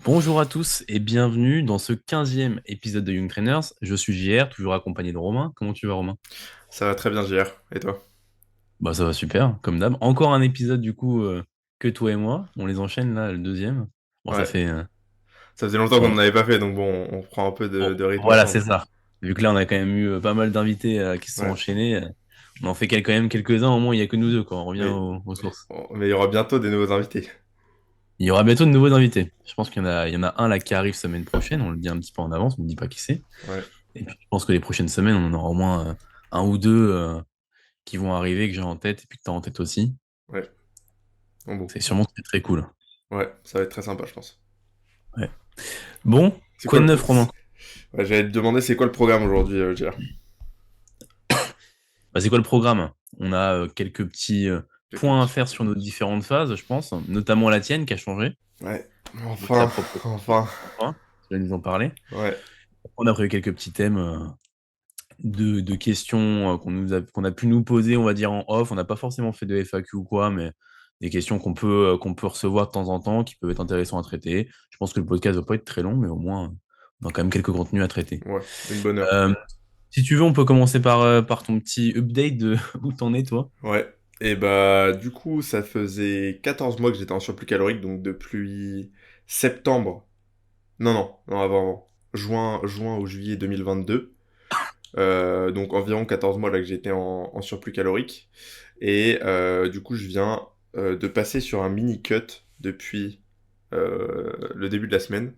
Bonjour à tous et bienvenue dans ce 15e épisode de Young Trainers. Je suis JR, toujours accompagné de Romain. Comment tu vas, Romain? Ça va très bien, JR. Et toi? Bah ça va super, comme d'hab. Encore un épisode du coup que toi et moi. On les enchaîne là, le deuxième. Bon, ça Ouais. fait Ça faisait longtemps qu'on sur... n'en avait pas fait, donc bon, on prend un peu de rythme Voilà, c'est ensemble. ça. Vu que là, on a quand même eu pas mal d'invités qui se sont Ouais. enchaînés. On en fait quand même quelques-uns, au moins il n'y a que nous deux, quoi. On revient Mais, aux sources. mais il y aura bientôt des nouveaux invités. Il y aura bientôt de nouveaux invités. Je pense qu'il y en a un là qui arrive semaine prochaine. On le dit un petit peu en avance, on ne dit pas qui c'est. Ouais. Et puis je pense que les prochaines semaines, on en aura au moins un ou deux qui vont arriver, que j'ai en tête, et puis que tu as en tête aussi. Ouais. Bon, bon. C'est sûrement très très cool. Ouais, ça va être très sympa, je pense. Ouais. Bon, C'est quoi quoi de le... neuf, Romain? Ouais, j'allais te demander c'est quoi le programme aujourd'hui, JR? Bah, c'est quoi le programme? On a quelques petits Quelques points à petits. faire sur nos différentes phases, je pense, notamment la tienne qui a changé, Ouais. avec ta Enfin, propre enfin. enfin, tu vas nous en parler. Ouais. On a prévu quelques petits thèmes de questions qu'on a pu nous poser, on va dire en off. On n'a pas forcément fait de FAQ ou quoi, mais des questions qu'on peut recevoir de temps en temps, qui peuvent être intéressantes à traiter. Je pense que le podcast ne va pas être très long, mais au moins, on a quand même quelques contenus à traiter. Ouais. Une bonne heure. Euh, Si tu veux, on peut commencer par ton petit update de où t'en es, toi. Ouais. Et bah, du coup, ça faisait 14 mois que j'étais en surplus calorique, donc depuis septembre. Non, non, non, avant. Juin ou juillet 2022. Donc environ 14 mois là que j'étais en surplus calorique. Et du coup, je viens de passer sur un mini cut depuis le début de la semaine.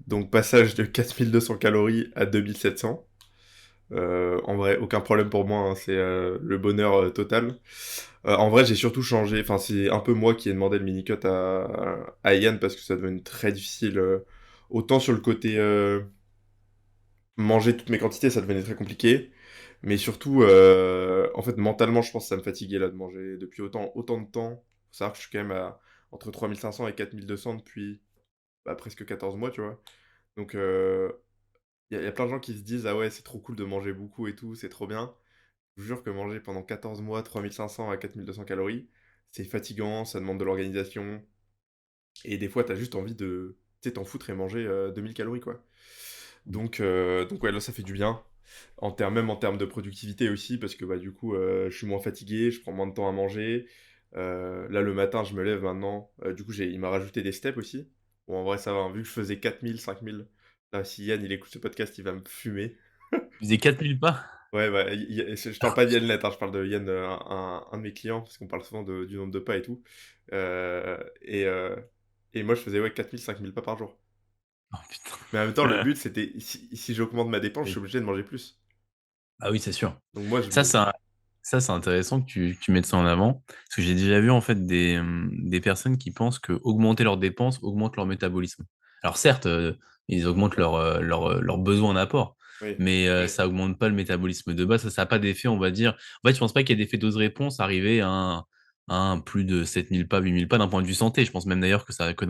Donc passage de 4200 calories à 2700. En vrai, aucun problème pour moi, hein, c'est le bonheur total. En vrai, j'ai surtout changé, enfin c'est un peu moi qui ai demandé le mini cut à Yann parce que ça devenait très difficile. Autant sur le côté manger toutes mes quantités, ça devenait très compliqué. Mais surtout, en fait, mentalement, je pense que ça me fatiguait là de manger depuis autant de temps. Faut savoir que je suis quand même à entre 3500 et 4200 depuis presque 14 mois, tu vois. Donc, y a plein de gens qui se disent, ah ouais, c'est trop cool de manger beaucoup et tout, c'est trop bien. Je vous jure que manger pendant 14 mois 3500 à 4200 calories, c'est fatigant, ça demande de l'organisation. Et des fois, t'as juste envie de, tu sais, t'en foutre et manger 2000 calories, quoi. Donc ouais, là, ça fait du bien. Même en termes de productivité aussi, parce que bah, du coup, je suis moins fatigué, je prends moins de temps à manger. Là, le matin, je me lève maintenant. Du coup, il m'a rajouté des steps aussi. Bon, en vrai, ça va, hein, vu que je faisais 4000, 5000. Là, si Yann, il écoute ce podcast, il va me fumer. Tu faisais 4000 pas? Ouais, bah, je parle pas de Yann Lett, hein, je parle de Yann, un de mes clients, parce qu'on parle souvent du nombre de pas et tout. Euh, et, euh, et moi, je faisais ouais, 4000, 5000 pas par jour. Oh putain. Mais en même temps, le but, c'était, si j'augmente ma dépense, je suis Oui. obligé de manger plus. Ah oui, c'est sûr. Donc moi, je Ça, me... c'est un- Ça, c'est intéressant que tu mettes ça en avant. Parce que j'ai déjà vu en fait des personnes qui pensent que augmenter leurs dépenses augmente leur métabolisme. Alors certes, ils augmentent leur besoin en apport, Oui. mais ça augmente pas le métabolisme de base. Ça n'a pas d'effet, on va dire. En fait, je pense pas qu'il y ait d'effet dose-réponse arrivé à un plus de 7000 pas, 8000 pas d'un point de vue santé. Je pense même d'ailleurs que ça a que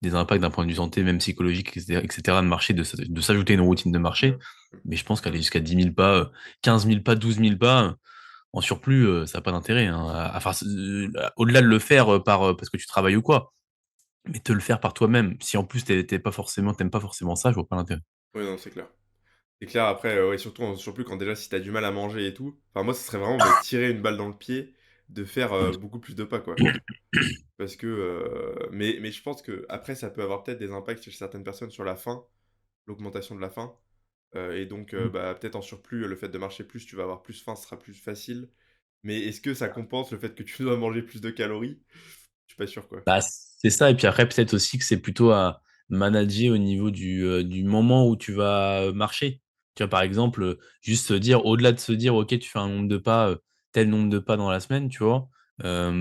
des impacts d'un point de vue santé, même psychologique, etc., de marcher, de s'ajouter une routine de marché. Mais je pense qu'aller jusqu'à 10 000 pas, 15 000 pas, 12 000 pas, en surplus, ça n'a pas d'intérêt, hein. Enfin, au-delà de le faire parce que tu travailles ou quoi, mais te le faire par toi-même. Si en plus t'aimes pas forcément ça, je vois pas l'intérêt. Oui, non, c'est clair. C'est clair, après, ouais, surtout, surtout quand déjà, si t'as du mal à manger et tout. Enfin, moi, ce serait vraiment me tirer une balle dans le pied de faire beaucoup plus de pas, quoi. Parce que... mais je pense que après, ça peut avoir peut-être des impacts chez certaines personnes sur la faim, l'augmentation de la faim. Et donc, bah, peut-être en surplus, le fait de marcher plus, tu vas avoir plus faim, ce sera plus facile. Mais est-ce que ça compense le fait que tu dois manger plus de calories? Je suis pas sûr, quoi. Bah, c'est ça, et puis après, peut-être aussi que c'est plutôt à manager au niveau du moment où tu vas marcher. Tu vois, par exemple, juste se dire, au-delà de se dire, OK, tu fais un nombre de pas, tel nombre de pas dans la semaine, tu vois,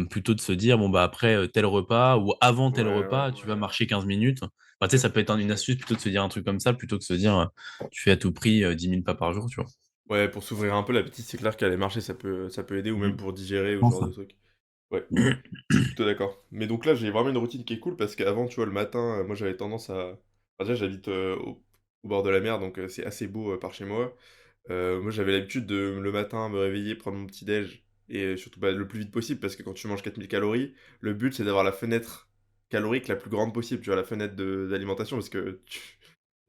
plutôt de se dire, bon, bah après tel repas ou avant tel Ouais, ouais. repas, tu vas marcher 15 minutes. Enfin, tu sais, ça peut être une astuce plutôt de se dire un truc comme ça, plutôt que de se dire, tu fais à tout prix 10 000 pas par jour, tu vois. Ouais, pour s'ouvrir un peu l'appétit, c'est clair qu'aller marcher, ça peut aider, ou même Mm. pour digérer, ou ce genre Enfin. de trucs. Ouais, je suis plutôt d'accord. Mais donc là, j'ai vraiment une routine qui est cool, parce qu'avant, tu vois, le matin, moi, j'avais tendance à... Enfin, déjà, j'habite au bord de la mer, donc c'est assez beau par chez moi. Moi, j'avais l'habitude de, le matin, me réveiller, prendre mon petit-déj, et surtout bah, le plus vite possible, parce que quand tu manges 4000 calories, le but, c'est d'avoir la fenêtre. calorique la plus grande possible, tu vois, la fenêtre d'alimentation, parce que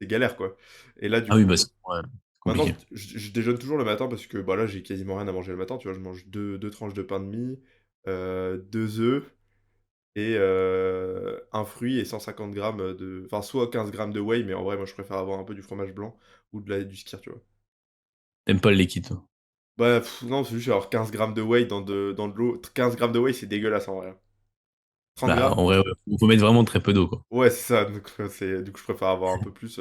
c'est galère, quoi. Et là, du Ah oui, bah, coup, c'est ouais, c'est maintenant, compliqué. je déjeune toujours le matin parce que bah, là, j'ai quasiment rien à manger le matin, tu vois. Je mange deux tranches de pain de mie, 2 œufs et un fruit et 150 grammes de. Enfin, soit 15 grammes de whey, mais en vrai, moi, je préfère avoir un peu du fromage blanc ou du skyr, tu vois. T'aimes pas le liquide, toi. Bah, non, c'est juste avoir 15 grammes de whey dans de l'eau. 15 grammes de whey, c'est dégueulasse en vrai, hein. 30 Bah, grammes? en vrai, ouais, faut mettre vraiment très peu d'eau, quoi. Ouais, c'est ça. Donc, du coup, je préfère avoir un peu plus.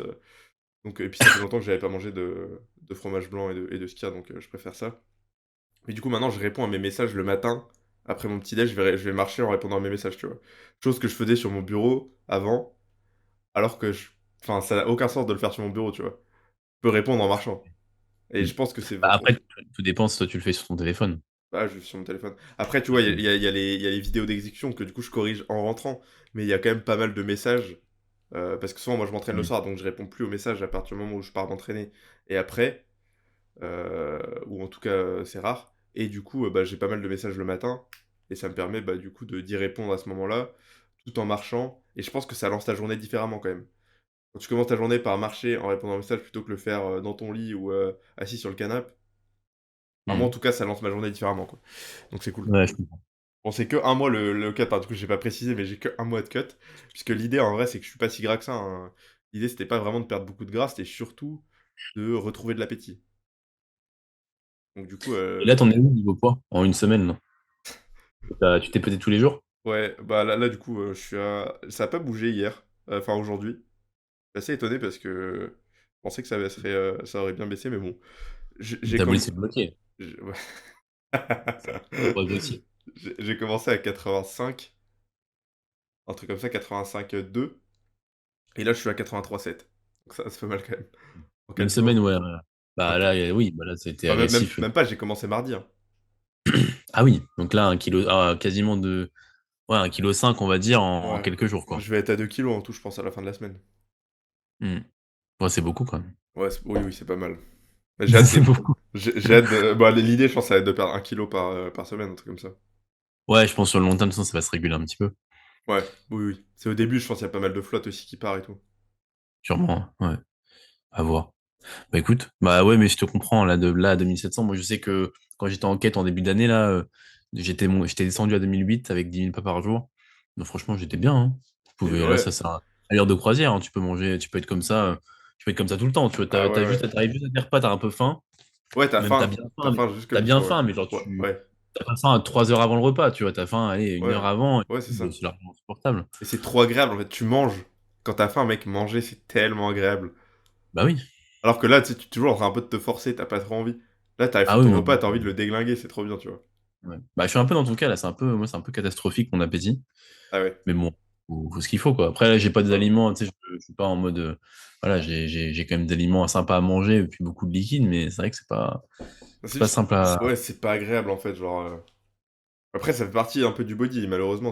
Et puis, ça fait longtemps que j'avais pas mangé de fromage blanc et de skyr, donc je préfère ça. Mais du coup, maintenant, je réponds à mes messages le matin. Après mon petit déj, je vais marcher en répondant à mes messages, tu vois. Chose que je faisais sur mon bureau avant, alors que enfin, ça n'a aucun sens de le faire sur mon bureau, tu vois. Je peux répondre en marchant. Et Mm. je pense que c'est Bah, vachement. après, tout dépend si toi tu le fais sur ton téléphone. Ah, je suis sur mon téléphone. Après, tu vois, Mm. il y a les vidéos d'exécution que du coup je corrige en rentrant. Mais il y a quand même pas mal de messages. Parce que souvent, moi, je m'entraîne le Mm. soir, donc je réponds plus aux messages à partir du moment où je pars m'entraîner. Et après, ou en tout cas, c'est rare. Et du coup, bah, j'ai pas mal de messages le matin. Et ça me permet, bah, du coup, d'y répondre à ce moment-là, tout en marchant. Et je pense que ça lance ta journée différemment quand même. Quand tu commences ta journée par marcher en répondant aux messages plutôt que le faire dans ton lit ou assis sur le canapé, enfin, moi, en Mm. tout cas, ça lance ma journée différemment, quoi. Donc c'est cool. Ouais, je comprends. Bon, c'est que un mois le cut, hein, du coup, j'ai pas précisé, mais j'ai que un mois de cut. Puisque l'idée, en vrai, c'est que je suis pas si gras que ça, hein. L'idée, c'était pas vraiment de perdre beaucoup de gras, c'était surtout de retrouver de l'appétit. Donc, du coup, Et là, t'en es où niveau poids en une semaine, là? Tu t'es pesé tous les jours? ouais, bah là, du coup, je suis à. Ça a pas bougé hier, enfin aujourd'hui. Je suis assez étonné parce que je pensais que ça aurait bien baissé, mais bon. Le J'ai comme. métabolisme est bloqué. Ouais. C'est progressif. J'ai commencé à 85, un truc comme ça, 85,2. Et là, je suis à 83,7. Donc ça fait mal quand même. En Une 4 semaine, jours. ouais, ouais. En Bah là, qu- oui, bah là, c'était Bah, agressif. même pas, j'ai commencé mardi, hein. Ah oui, donc là, un kilo, quasiment de, ouais, 1,5 kg, on va dire, en Ouais. quelques jours, quoi. Je vais être à 2 kilos en tout, je pense, à la fin de la semaine. Mm. Ouais, c'est beaucoup, quand même. Ouais, oui, oui, c'est pas mal. Mais j'ai hâte C'est de. beaucoup. J'ai hâte de. Bah, l'idée, je pense, ça va être de perdre 1 kilo par semaine, un truc comme ça. Ouais, je pense sur le long terme, sinon, ça va se réguler un petit peu. Ouais, oui, oui. C'est au début, je pense qu'il y a pas mal de flotte aussi qui part et tout. Sûrement, ouais. À voir. Bah écoute, bah ouais, mais je te comprends, là, à 2700, moi je sais que quand j'étais en quête en début d'année, là, j'étais descendu à 2008 avec 10 000 pas par jour. Donc franchement, j'étais bien, hein. Là, Ouais. ça, à l'heure de croisière, hein, tu peux manger, tu peux être comme ça, tu peux être comme ça tout le temps. Tu vois, Ah ouais, ouais. t'arrives juste à dire pas, t'as un peu faim, Ouais, t'as même faim. T'as faim juste t'as comme il bien faut, ouais. faim, mais genre, Ouais, ouais. t'as pas faim à 3 heures avant le repas, tu vois, t'as faim, allez, une Ouais. heure avant, et Ouais, c'est ça. c'est largement supportable. Et c'est trop agréable, en fait. Tu manges. Quand t'as faim, mec, manger, c'est tellement agréable. Bah oui. Alors que là, tu sais, tu es toujours en train un peu de te forcer, t'as pas trop envie. Là, t'arrives Ah sur oui, ton moi, repas, t'as envie de le déglinguer, c'est trop bien, tu vois. ouais. Bah, je suis un peu dans ton cas, là, moi, c'est un peu catastrophique, mon appétit. Ah ouais, Mais bon, faut ce qu'il faut, quoi. Après, là, j'ai pas des ça va. aliments, tu sais, je suis pas en mode. Voilà, j'ai quand même des aliments sympas à manger et puis beaucoup de liquide, mais c'est vrai que c'est C'est pas juste. simple à. Ouais, c'est pas agréable, en fait, genre. Après, ça fait partie un peu du body, malheureusement,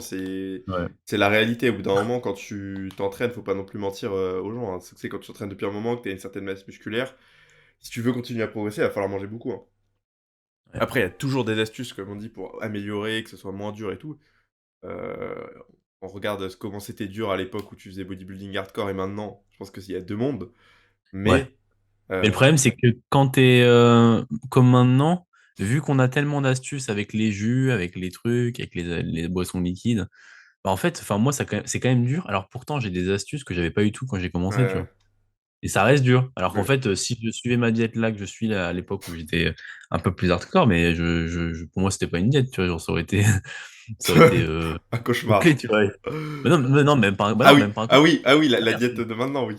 Ouais. c'est la réalité. Au bout d'un moment, quand tu t'entraînes, faut pas non plus mentir aux gens, hein. C'est quand tu t'entraînes depuis un moment, que t'as une certaine masse musculaire, si tu veux continuer à progresser, il va falloir manger beaucoup, hein. Ouais. Après, il y a toujours des astuces, comme on dit, pour améliorer, que ce soit moins dur et tout. Euh, on regarde comment c'était dur à l'époque où tu faisais bodybuilding hardcore et maintenant, je pense qu'il y a deux mondes. Ouais. Mais, Mais le euh, problème, c'est que quand t'es comme maintenant, vu qu'on a tellement d'astuces avec les jus, avec les trucs, avec les boissons liquides, bah en fait, enfin, moi, c'est quand même dur. Alors pourtant, j'ai des astuces que j'avais pas eu tout quand j'ai commencé, tu vois. ouais, Et ça reste dur. Alors qu'en ouais. fait, si je suivais ma diète là que je suis là, à l'époque où j'étais un peu plus hardcore, mais pour moi, c'était pas une diète, tu vois, genre, ça aurait été Un complet, cauchemar. tu vois. Mais non, même pas, bah Ah non, oui, même pas un ah cauchemar. oui, ah oui, la L'inverse. diète de maintenant, oui.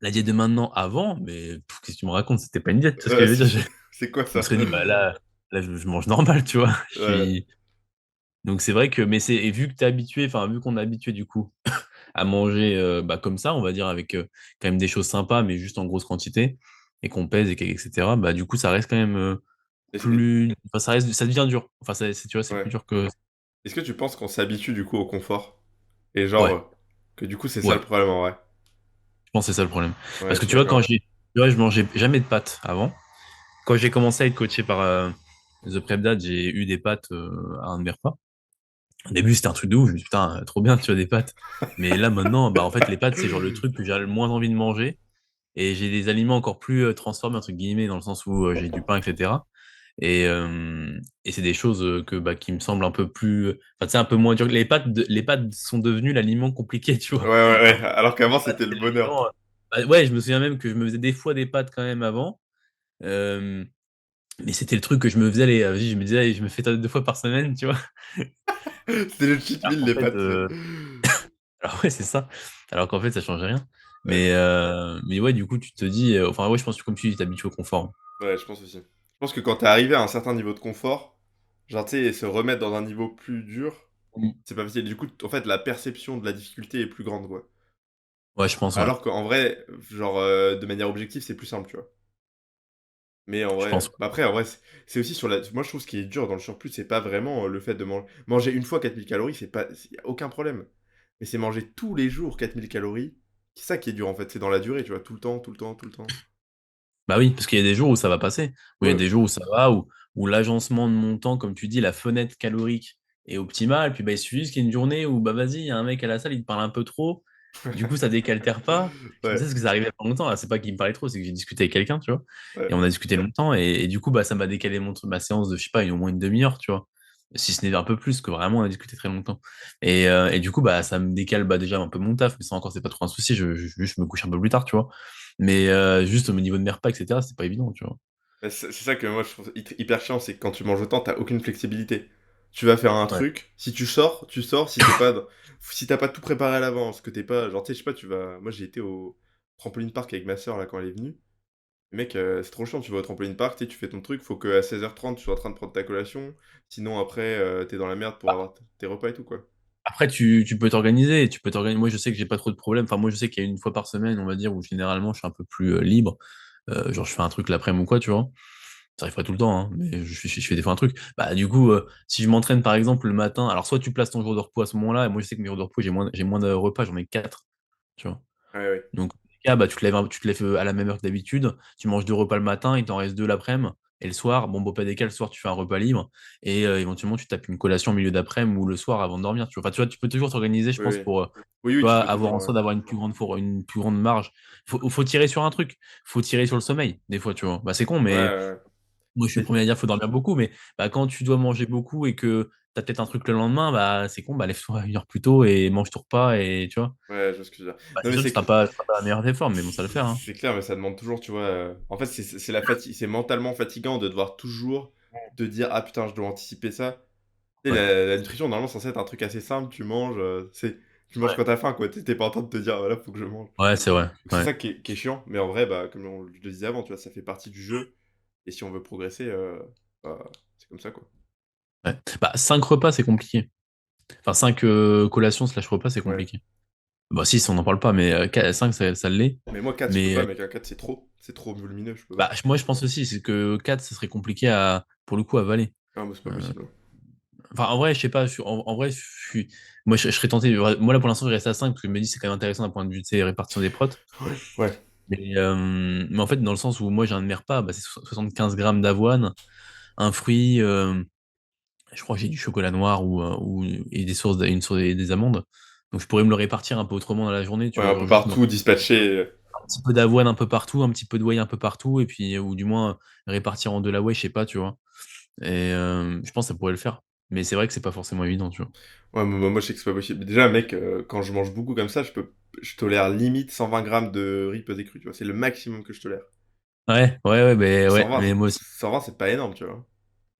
La diète de maintenant, avant, mais qu'est-ce que tu me racontes? C'était pas une diète, tu vois ce que je veux dire? C'est quoi Je me ça? serais dit, bah là, je mange normal, tu vois. Ouais. Donc c'est vrai que, et vu que t'es habitué, enfin, vu qu'on est habitué du coup à manger bah, comme ça, on va dire, avec quand même des choses sympas, mais juste en grosse quantité, et qu'on pèse, etc., bah, du coup, ça reste quand même plus. Enfin, ça devient dur. Enfin, tu vois, c'est plus Ouais. dur que. Est-ce que tu penses qu'on s'habitue du coup au confort? Et genre, Ouais, que du coup c'est ça ouais, le problème en vrai? je pense que c'est ça le problème. Ouais, Parce je que suis tu vois, d'accord. tu vois, je mangeais jamais de pâtes avant. Quand j'ai commencé à être coaché par The Prep Dad, j'ai eu des pâtes à un de mes repas. Au début, c'était un truc de ouf. Je me dis, putain, trop bien, tu vois, des pâtes. Mais là, maintenant, bah, en fait, les pâtes, c'est genre le truc que j'ai le moins envie de manger. Et j'ai des aliments encore plus transformés, entre guillemets, dans le sens où j'ai du pain, etc. Et c'est des choses qui me semblent un peu plus, enfin, tu sais, un peu moins dur. Les pâtes sont devenues l'aliment compliqué, tu Ouais, vois. ouais, Alors ouais. que Alors qu'avant, les pâtes, c'était le c'est bonheur. l'aliment. Bah, ouais, je me souviens même que je me faisais des fois des pâtes quand même avant. Euh, mais c'était le truc que je me faisais, je me disais, allez, je me fais 2 fois par semaine, tu vois. C'était le cheat Alors meal, qu'en les fait, pâtes, tu sais. alors ouais, c'est ça. Alors qu'en fait, ça change rien. Ouais, Mais ouais, du coup, tu te dis, enfin, ouais, je pense que comme tu dis, t'habitues au confort. ouais, je pense aussi. Je pense que quand t'es arrivé à un certain niveau de confort, genre, tu sais, se remettre dans un niveau plus dur, Mm. c'est pas facile. Du coup, en fait, la perception de la difficulté est plus grande, quoi. Ouais, je pense, ouais. Alors qu'en vrai, genre, de manière objective, c'est plus simple, tu vois. Mais en Je pense. vrai, bah après, en vrai, c'est aussi sur la. Moi, je trouve ce qui est dur dans le surplus, c'est pas vraiment le fait de manger une fois 4000 calories, c'est pas. Y a aucun problème. Mais c'est manger tous les jours 4000 calories. C'est ça qui est dur, en fait. C'est dans la durée, tu vois. Tout le temps, tout le temps, tout le temps. Bah oui, parce qu'il y a des jours où ça va passer, où il y a Ouais, des jours où ça va, où l'agencement de mon temps, comme tu dis, la fenêtre calorique est optimale, puis bah, il suffit juste qu'il y ait une journée où, bah vas-y, il y a un mec à la salle, il te parle un peu trop, du coup ça décaltère pas. Je me sais ouais, ce que ça arrivait pas longtemps, là, c'est pas qu'il me parlait trop, c'est que j'ai discuté avec quelqu'un, tu vois, et ouais. on a discuté longtemps, et du coup, bah ça m'a décalé ma séance de, je sais pas, au moins une demi-heure, tu vois, si ce n'est un peu plus, que vraiment on a discuté très longtemps. Et du coup, bah ça me décale bah, déjà un peu mon taf, mais ça encore, c'est pas trop un souci, je me couche un peu plus tard, tu vois. Mais juste au niveau de mes repas, etc., c'est pas évident, tu vois. Bah, c'est ça que moi, je trouve hyper chiant, c'est que quand tu manges autant, t'as aucune flexibilité. Tu vas faire un Ouais. truc, si tu sors, tu sors, si t'es pas si t'as pas tout préparé à l'avance, que t'es pas. Genre, tu sais, je sais pas, tu vas. Moi, j'ai été au trampoline park avec ma soeur, là, quand elle est venue. Mec, c'est trop chiant, tu vas au trampoline park, tu sais, tu fais ton truc, faut qu'à 16h30, tu sois en train de prendre ta collation. Sinon, après, t'es dans la merde pour avoir tes repas et tout, quoi. Après, tu peux t'organiser. Tu peux t'organiser. Moi, je sais que j'ai pas trop de problèmes. Enfin, moi, je sais qu'il y a une fois par semaine, on va dire, où généralement, je suis un peu plus libre. Genre, je fais un truc l'après-midi ou quoi, tu vois. Ça arrive pas tout le temps, hein, mais je fais des fois un truc. Bah, du coup, si je m'entraîne, par exemple, le matin, alors soit tu places ton jour de repos à ce moment-là, et moi, je sais que mes jours de repos, j'ai moins de repas, j'en ai 4, tu vois. Ouais, ouais. Donc, dans tous les cas, bah, tu te lèves à la même heure que d'habitude, tu manges 2 repas le matin, il t'en reste 2 l'après-midi, et le soir, bon, pas décal, le soir, tu fais un repas libre, et éventuellement, tu tapes une collation au milieu d'après-midi ou le soir avant de dormir. Tu vois. Enfin, tu vois, tu peux toujours t'organiser, je Oui, pense, oui. pour Oui, oui, tu tu vois, peux avoir toujours. en soi d'avoir une plus grande marge. Faut tirer sur un truc, faut tirer sur le sommeil, des fois, tu vois. Bah, c'est con, Ouais, mais ouais, ouais. moi, je suis le Mais- premier à dire qu'il faut dormir beaucoup, mais bah, quand tu dois manger beaucoup et que tu as peut-être un truc le lendemain, bah, c'est con, bah, lève-toi 1 heure plus tôt et mange ton repas, et tu vois. Ouais, je vois ce que tu veux dire. Bah, Non, c'est mais sûr que ce sera pas la meilleure des formes, mais bon, ça le faire, hein. c'est clair, mais ça demande toujours, tu vois. En fait, c'est la fatigue, c'est mentalement fatigant de devoir toujours te dire, ah putain, je dois anticiper ça. Tu sais, Ouais. la nutrition, normalement, c'est censé être un truc assez simple. Tu manges quand t'as faim, quoi. T'es pas en train de te dire, voilà, faut que je mange. Ouais, c'est vrai. Donc c'est Ouais. ça qui est chiant. Mais en vrai, bah, comme je le disais avant, tu vois, ça fait partie du jeu. Et si on veut progresser, bah, c'est comme ça, quoi. Ouais. Bah, 5 repas, c'est compliqué. Enfin, 5 collations slash repas, c'est Ouais. compliqué. Bah, 6, on n'en parle pas, mais 5, ça l'est. Mais moi, 4 je peux Mais pas, mec. Un 4 c'est trop. C'est trop volumineux, je peux bah, pas. moi, je pense aussi, c'est que 4, ça serait compliqué pour le coup, à avaler. Ah, moi, c'est pas Euh, possible. Enfin, en vrai, je sais pas. En vrai, moi, je serais tenté. Moi, là, pour l'instant, je reste à 5 parce que je me dis que c'est quand même intéressant d'un point de vue de répartition des protes. Ouais. Ouais. Mais en fait, dans le sens où moi, j'ai un de mes repas, bah, c'est 75 grammes d'avoine, un fruit, je crois que j'ai du chocolat noir et une source et des amandes. Donc, je pourrais me le répartir un peu autrement dans la journée, tu Ouais, vois. un peu Genre, juste me partout, dispatché. un petit peu d'avoine un peu partout, un petit peu de whey un peu partout, et puis, ou du moins, répartir en deux la whey, je sais pas, tu vois. Et je pense que ça pourrait le faire. Mais c'est vrai que c'est pas forcément évident, tu vois. Ouais, moi, je sais que c'est pas possible. Déjà, mec, quand je mange beaucoup comme ça, je tolère limite 120 grammes de riz pesé cru, tu vois. C'est le maximum que je tolère. Mais 120, moi aussi. 120, c'est pas énorme, tu vois.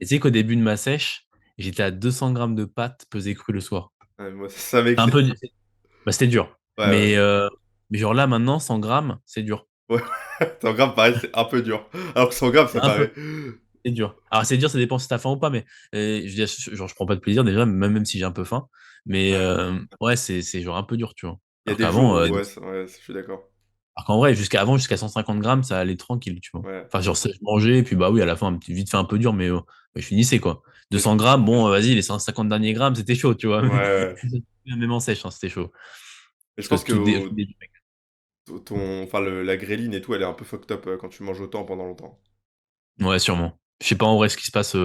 Et tu sais qu'au début de ma sèche, j'étais à 200 grammes de pâtes pesées crues le soir. Ouais, moi, ça, mec, C'est un peu, bah, c'était dur. Ouais, ouais. Mais genre là, maintenant, 100 grammes, c'est dur. Ouais, 100 grammes, pareil, c'est un peu dur. Alors que 100 grammes, C'est ça un peu, paraît. c'est dur. Alors, c'est dur, ça dépend si t'as faim ou pas, mais je veux dire, genre, je prends pas de plaisir déjà, même si j'ai un peu faim. Mais ouais, c'est genre un peu dur, tu vois. Il y a Alors des jours qu'avant, où, ouais, ouais, je suis d'accord. alors qu'en vrai, jusqu'à 150 grammes, ça allait tranquille, tu vois. Ouais. Enfin, genre, je mangeais, et puis bah oui, à la fin, vite fait un peu dur, mais je finissais, quoi. Mais 200 grammes, bon, vas-y, les 150 derniers grammes, c'était chaud, tu vois. ouais, ouais. Même en sèche, hein, c'était chaud. Mais je Parce que pense que enfin, la gréline et tout, elle est un peu fucked up quand tu manges autant pendant longtemps. ouais, sûrement. Je sais pas en vrai ce qui se passe.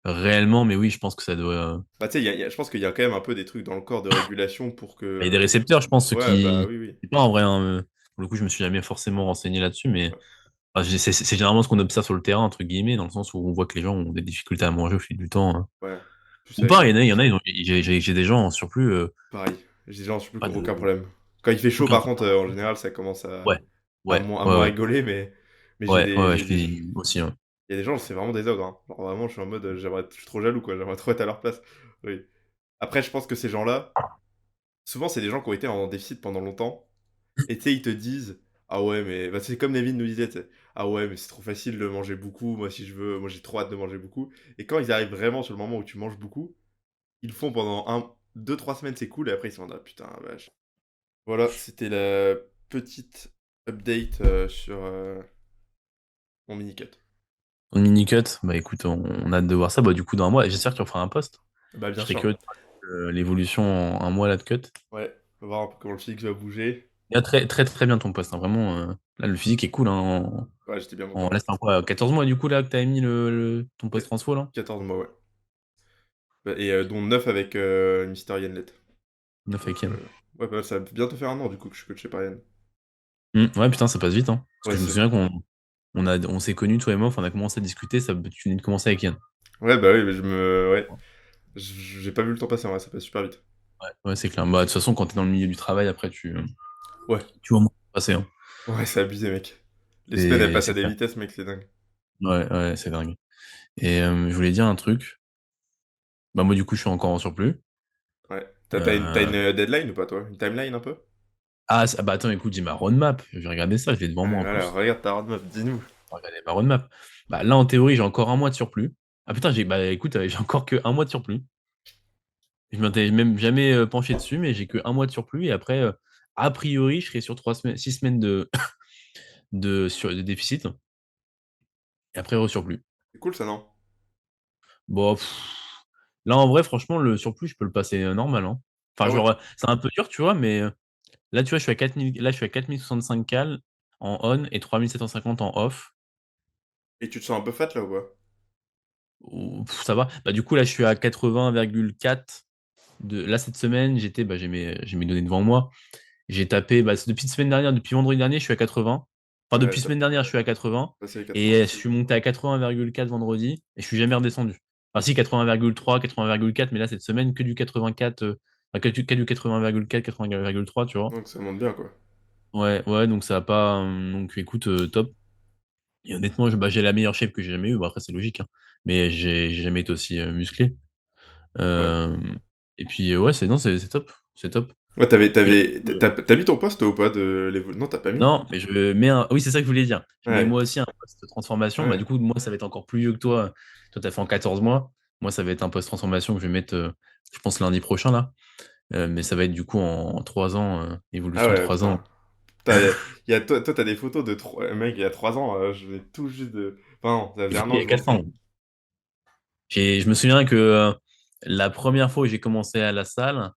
réellement, mais oui, je pense que ça doit. Bah, tu sais, je pense qu'il y a quand même un peu des trucs dans le corps de régulation pour que, Il y a des récepteurs, je pense, ceux ouais, bah, qui. oui, oui. Je sais pas en vrai, hein, pour le coup, je me suis jamais forcément renseigné là-dessus, mais Ouais, enfin, c'est généralement ce qu'on observe sur le terrain, entre guillemets, dans le sens où on voit que les gens ont des difficultés à manger au fil du temps, hein. ouais. Plus Ou avec pas, la il y en a, nutrition. j'ai des gens en surplus, Pareil. J'ai des gens en surplus qui pas ont de. aucun problème. Quand il fait chaud, Aucun par contre, problème. en général, ça commence Ouais, ouais, à ouais, moins ouais, rigoler, mais ouais, je j'ai des, suis aussi, ouais. il y a des gens, c'est vraiment des ogres, hein. Genre vraiment, je suis en mode, je suis trop jaloux, quoi. J'aimerais trop être à leur place. Oui. Après, je pense que ces gens-là, souvent, c'est des gens qui ont été en déficit pendant longtemps. Et tu sais, ils te disent, ah ouais, mais bah, c'est comme Nevin nous disait, tu sais, ah ouais, mais c'est trop facile de manger beaucoup. Moi, si je veux, moi, j'ai trop hâte de manger beaucoup. Et quand ils arrivent vraiment sur le moment où tu manges beaucoup, ils le font pendant 2, 3 semaines, c'est cool. Et après, ils se disent, ah putain, vache. Voilà, c'était la petite update sur mon mini-cut. En mini-cut, bah écoute, on a hâte de voir ça. Bah, du coup, dans un mois, j'espère que tu referas un post. Bah, Je bien serais sûr. curieux de voir l'évolution en un mois là de cut. Ouais, on va voir un peu comment le physique va bouger. Il y a très, très, très bien ton post, hein. Vraiment, là, le physique est cool, hein. Ouais, j'étais bien Là, content. c'est un quoi, 14 mois du coup, là, que t'as mis ton Qu- post transfo, là? 14 mois, ouais. Bah, et dont 9 avec Mister Yenlet. 9 Donc, avec Yann. ouais, bah, ça va bientôt faire un an du coup que je suis coaché par Yann. Ouais, putain, ça passe vite, hein. Parce Ouais, que je me c'est. souviens on s'est connus, toi et moi, enfin, on a commencé à discuter, tu venais de commencer avec Yann. Ouais, bah oui, mais ouais. J'ai pas vu le temps passer, en vrai, ça passe super vite. Ouais, ouais, c'est clair. Bah, de toute façon, quand t'es dans le milieu du travail, après, Ouais, tu vois moins passer, hein. ouais, c'est abusé, mec. Les semaines, elles passent à C'est des clair. vitesses, mec, c'est dingue. Ouais, ouais, c'est dingue. Et je voulais dire un truc. Bah, moi, du coup, je suis encore en surplus. Ouais. T'as une Euh, deadline ou pas, toi? Une timeline un peu? bah attends, écoute, j'ai ma roadmap. Je vais regarder ça, je l'ai devant Ouais, moi en voilà, plus. regarde ta roadmap, dis-nous. Je vais regarder ma roadmap. Bah, là, en théorie, j'ai encore un mois de surplus. Ah putain, bah écoute, j'ai encore que un mois de surplus. Je m'étais même jamais penché dessus, mais j'ai que un mois de surplus. Et après, a priori, je serai sur 3 semaines, 6 semaines de déficit. Et après, surplus. C'est cool, ça, non? Bon, là, en vrai, franchement, le surplus, je peux le passer normal, hein. Enfin, Ah ouais? genre, c'est un peu dur, tu vois, mais là, tu vois, je suis à 4000, là, je suis à 4065 cal en on et 3750 en off. Et tu te sens un peu fat, là, ou pas? Ça va. Bah, du coup, là, je suis à 80,4. Là, cette semaine, j'ai mes données devant moi. J'ai tapé, bah, depuis semaine dernière, depuis vendredi dernier, je suis à 80. Enfin, Ouais, depuis semaine dernière, je suis à 80. passé les Et 80. je suis monté à 80,4 vendredi. Et je suis jamais redescendu. Enfin, si, 80,3, 80,4. Mais là, cette semaine, que du 84. Enfin, que du 80,4, 80,3, tu vois. Donc ça monte bien, quoi. Ouais, ouais, donc ça va pas. Donc écoute, top. Et honnêtement, j'ai la meilleure shape que j'ai jamais eue. Bon, après, c'est logique, hein. Mais j'ai jamais été aussi musclé. Ouais. Euh, et puis, ouais, non, c'est top. C'est top. Ouais, Et là, t'as mis ton poste ou pas de l'évolution? Non, t'as pas mis? non, mais je mets un. Oui, c'est ça que je voulais dire. Je mets Ouais, moi aussi un post transformation. Bah, ouais. du coup, moi, ça va être encore plus vieux que toi. Toi, tu as fait en 14 mois. Moi, ça va être un post transformation que je vais mettre, je pense, lundi prochain, là. Mais ça va être du coup en 3 ans, Ah évolution de ouais, 3 ans. putain. Putain, toi, t'as des photos de mec, il y a 3 ans, je vais tout juste de. Enfin, non, ça Il faisait un y an que a je 4 ans. m'entraînais. Je me souviens que la première fois où j'ai commencé à la salle,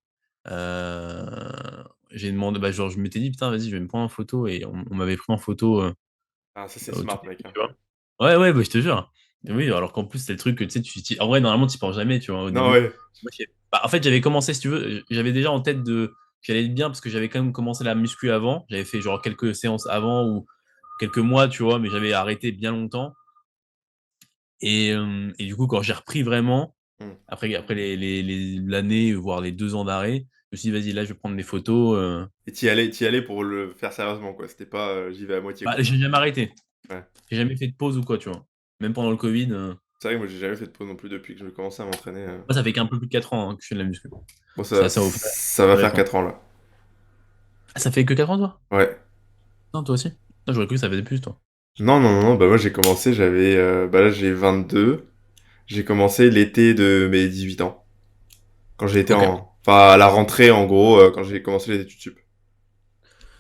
j'ai demandé, bah, genre, je m'étais dit, putain, vas-y, je vais me prendre en photo. Et on m'avait pris en photo Ah, ça, c'est au tout smart, début, mec, hein. tu vois. Ouais, ouais, bah, je te jure. Et oui, alors qu'en plus, c'est le truc que tu sais, en vrai, normalement, tu y penses jamais, tu vois, au Non, début. ouais. Moi, bah, en fait, j'avais commencé, si tu veux, j'avais déjà en tête que j'allais être bien parce que j'avais quand même commencé la muscu avant. J'avais fait genre quelques séances avant ou quelques mois, tu vois, mais j'avais arrêté bien longtemps. Et du coup, quand j'ai repris vraiment, Hmm. après l'année, voire les 2 ans d'arrêt, je me suis dit, vas-y, là, je vais prendre des photos. Et t'y allais pour le faire sérieusement, quoi. C'était pas j'y vais à moitié, Bah, quoi. j'ai jamais arrêté. Ouais. J'ai jamais fait de pause ou quoi, tu vois. Même pendant le Covid. C'est vrai que moi, j'ai jamais fait de pause non plus depuis que j'ai commencé à m'entraîner. Moi, ça fait qu'un peu plus de 4 ans hein, que je fais de la muscu. Bon, Ça au final, ça va c'est faire récent. 4 ans, là. Ah, ça fait que 4 ans, toi? Ouais. Non, toi aussi? Non, j'aurais cru que ça faisait plus, toi. Non, non, non, non, bah moi j'ai commencé, bah là j'ai 22. J'ai commencé l'été de mes 18 ans. Quand j'ai été Ok. enfin, à la rentrée, en gros, quand j'ai commencé les études sup.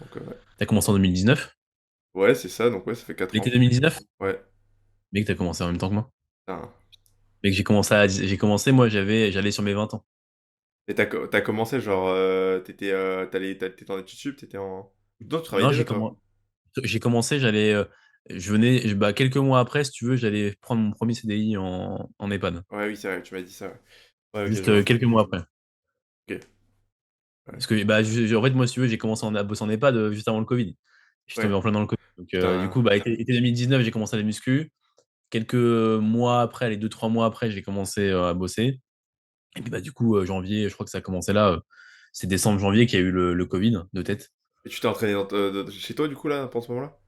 Donc, ouais. T'as commencé en 2019? Ouais, c'est ça, donc ouais, ça fait 4 L'été ans. 2019? Ouais. Mec, t'as commencé en même temps que moi. Putain. Mec, moi, j'allais sur mes 20 ans. Et t'as commencé, genre, t'étais en études sup, t'étais en. Non, tu travaillais Non, déjà, toi. j'ai commencé, j'allais. Bah, quelques mois après, si tu veux, j'allais prendre mon premier CDI en EHPAD. Ouais, oui, c'est vrai, tu m'as dit ça. Ouais, ouais, ok, je Juste vois. quelques mois après. Ok, ouais. Parce que, bah, en fait, moi, si tu veux, j'ai commencé à bosser en EHPAD juste avant le Covid. Je suis tombé Ouais, en plein dans le Covid. Donc, du putain. coup, bah, été 2019, j'ai commencé à la muscu. Quelques mois après, les 2, 3 mois après, j'ai commencé à bosser. Et puis, bah, du coup, janvier, je crois que ça a commencé là. C'est décembre, janvier qu'il y a eu le Covid de tête. Et tu t'es entraîné chez toi, du coup, là, pendant ce moment-là?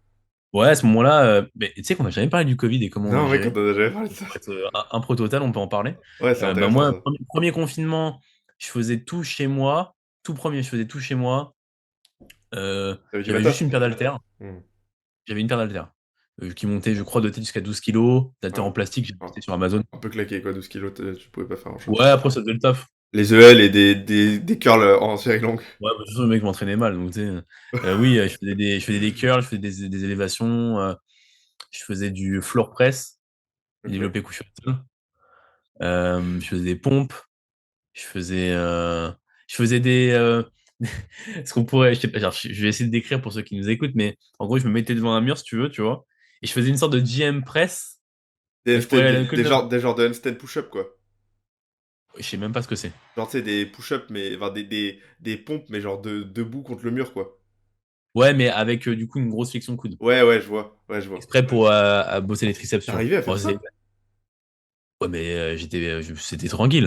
Ouais, à ce moment-là, mais tu sais qu'on n'a jamais parlé du Covid et comment on l'a Non, mec, on géré. en a jamais parlé de ça. Pour être un pro total, on peut en parler. Ouais, c'est Bah, intéressant, moi, ça. premier confinement, je faisais tout chez moi. Tout premier, je faisais tout chez moi. T'avais du J'avais juste matos? une paire d'haltères. Hmm. J'avais une paire d'haltères qui montait, je crois, de tête jusqu'à 12 kilos. D'haltères Ouais. en plastique, j'ai Un acheté sur Amazon. un peu claqué, quoi, 12 kilos, tu pouvais pas faire grand-chose. Ouais, après, ça faisait le taf. Les EL et des curls en série longue. Ouais, bah, de toute façon, le mec m'entraînait mal. Donc, tu sais, oui, je faisais des curls, je faisais des élévations, je faisais du floor press, du Ok. développé couché au sol. Je faisais des pompes. Je faisais, euh, je faisais des. Ce qu'on pourrait. Je sais pas, genre, je vais essayer de décrire pour ceux qui nous écoutent, mais en gros, je me mettais devant un mur, si tu veux, tu vois. Et je faisais une sorte de GM press, Des mais je pourrais handstand, aller que le devant. des genres de handstand push-up, quoi. Je sais même pas ce que c'est. Genre, tu sais, des push-up, mais, enfin, des pompes, mais genre debout contre le mur, quoi. Ouais, mais avec du coup une grosse flexion de coude. Ouais, ouais, je vois. Ouais, je vois. Exprès pour à bosser les triceps, T'es tu vois. arrivé à faire Bon, ça? ouais, mais c'était tranquille.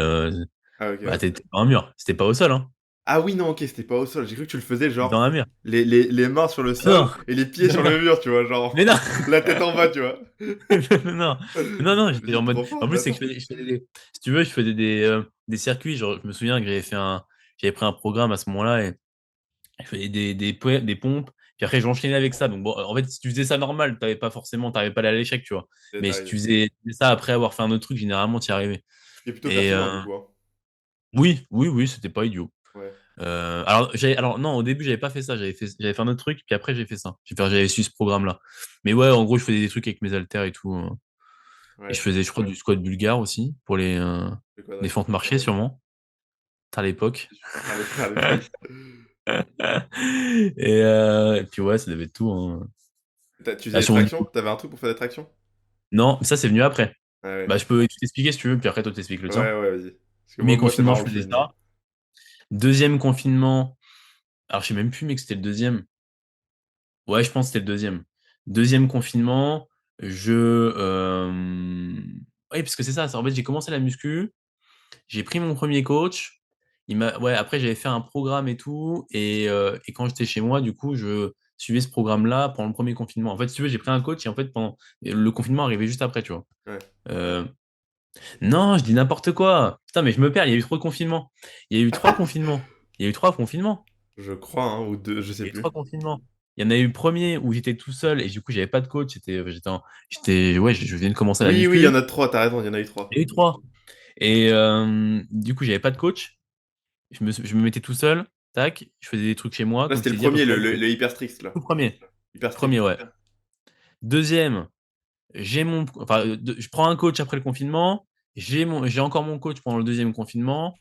Ah, ok, Bah, ouais. t'étais dans un mur. C'était pas au sol, hein. Ah oui, non, ok, c'était pas au sol. J'ai cru que tu le faisais, C'était dans genre, un mur. les mains sur le Non, sol et les pieds sur non, le mur, tu vois, mais genre, non. la tête en bas, tu vois. Non, non, non, j'étais en J'étais mode. trop fort, En plus, c'est que j'adore. si tu veux, je faisais des circuits. Genre, je me souviens que j'avais pris un programme à ce moment-là et je faisais des pompes. Puis après, j'enchaînais avec ça. Donc, bon, en fait, si tu faisais ça normal, t'arrivais pas à aller à l'échec, tu vois. Et Mais si t'arrives. tu faisais ça après avoir fait un autre truc, généralement, tu y arrivais. Et plutôt Et pertinent, du coup, hein. oui, oui, oui, c'était pas idiot. Ouais, Alors non, au début, j'avais pas fait ça. J'avais fait un autre truc, puis après, j'ai fait ça. J'avais su ce programme-là. Mais ouais, en gros, je faisais des trucs avec mes haltères et tout. Et je ouais. faisais, je crois, du squat bulgare aussi pour Le les quadricep. fentes marché, sûrement, à l'époque. À l'époque. Et puis ouais, ça devait être tout, hein. Tu faisais Ah, des sur mon tractions? niveau. T'avais un truc pour faire des tractions? Non, ça, c'est venu après. Ah ouais. Bah, je peux tout t'expliquer si tu veux, puis après, toi, t'expliques le Ouais, tien. ouais, vas-y. Parce que Premier moi, c'est confinement, marrant je que je faisais devine. ça. Deuxième confinement, alors je sais même plus, mais que c'était le deuxième. Ouais, je pense que c'était le deuxième. Deuxième confinement, oui, parce que c'est ça. En fait, j'ai commencé la muscu, j'ai pris mon premier coach. Ouais, après, j'avais fait un programme et tout. Et quand j'étais chez moi, du coup, je suivais ce programme-là pendant le premier confinement. En fait, si tu veux, j'ai pris un coach et en fait, pendant le confinement arrivait juste après, tu vois. Ouais. Euh, Non, je dis n'importe quoi. Putain, mais je me perds, il y a eu trop de confinements. Il y a eu trois confinements. Il y a eu trois confinements. Je crois, hein, ou deux, je Il sais y a eu trois plus. confinements. Il y en a eu le premier où j'étais tout seul et du coup, j'avais pas de coach. Ouais, je venais de commencer la Oui, oui, il y en muscu. a trois, t'as raison, il y en a eu trois. Il y a eu trois. Et du coup, j'avais pas de coach. Je me mettais tout seul. Tac. Je faisais des trucs chez moi, Là, comme je c'était le t'ai dit à peu premier, près. le hyper strict, là. Tout premier. Hyper strict. Premier, ouais. Deuxième, enfin, je prends un coach après le confinement. J'ai encore mon coach pendant le deuxième confinement.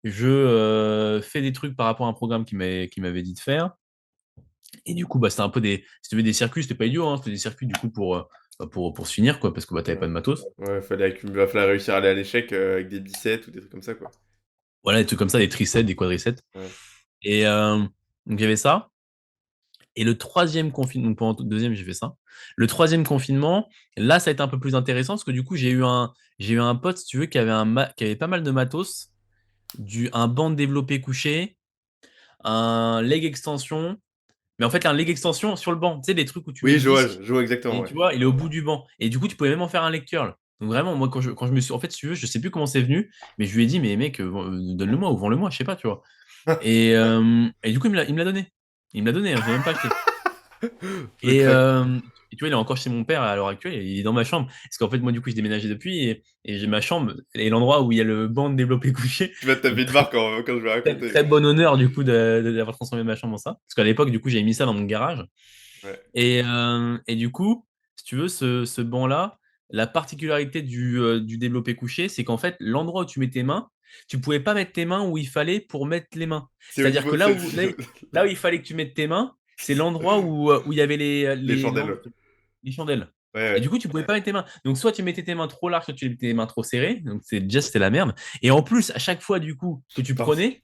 Je fais des trucs par rapport à un programme qui m'avait dit de faire. Et du coup, bah, c'était un peu si tu veux, des circuits, c'était pas idiot, hein, c'était des circuits du coup pour se finir, quoi, parce que bah, t'avais Ouais. pas de matos. Ouais, fallait réussir à aller à l'échec avec des biceps ou des trucs comme ça, quoi. Voilà, des trucs comme ça, des triceps, des quadriceps. Ouais. Et donc, il y avait ça. Et le troisième confinement, donc pendant le deuxième, j'ai fait ça. Le troisième confinement, là, ça a été un peu plus intéressant parce que du coup, j'ai eu un pote, si tu veux, qui avait pas mal de matos, un banc de développé couché, un leg extension. Mais en fait, un leg extension sur le banc, tu sais, les trucs où tu mets Oui, le disque je vois exactement, et ouais. tu vois, il est au bout du banc. Et du coup, tu pouvais même en faire un leg curl. Donc vraiment, moi, quand je me suis. En fait, si tu veux, je sais plus comment c'est venu, mais je lui ai dit, mais mec, donne-le-moi ou vends-le-moi, je sais pas, tu vois. Et du coup, il me l'a donné. Il me l'a donné, hein, je l'ai même pas acheté. Le Et, crack. euh, et tu vois, il est encore chez mon père à l'heure actuelle, il est dans ma chambre. Parce qu'en fait, moi, du coup, j'ai déménagé depuis et j'ai ma chambre et l'endroit où il y a le banc de développé couché. Tu vas te taper Donc, une très, barre quand je vais très, raconter. très bon honneur, du coup, d'avoir transformé ma chambre en ça. Parce qu'à l'époque, du coup, j'avais mis ça dans mon garage. Ouais. Et du coup, si tu veux, ce banc-là, la particularité du développé couché, c'est qu'en fait, l'endroit où tu mets tes mains, tu pouvais pas mettre tes mains où il fallait pour mettre les mains. C'est au C'est-à-dire que niveau, là où il fallait que tu mettes tes mains, c'est l'endroit où il y avait les non, chandelles. les chandelles. Ouais, Et du ouais. coup, tu pouvais pas mettre tes mains. Donc, soit tu mettais tes mains trop larges, soit tu mettais tes mains trop serrées. Donc, déjà, c'était la merde. Et en plus, à chaque fois, du coup, que tu Parce- prenais,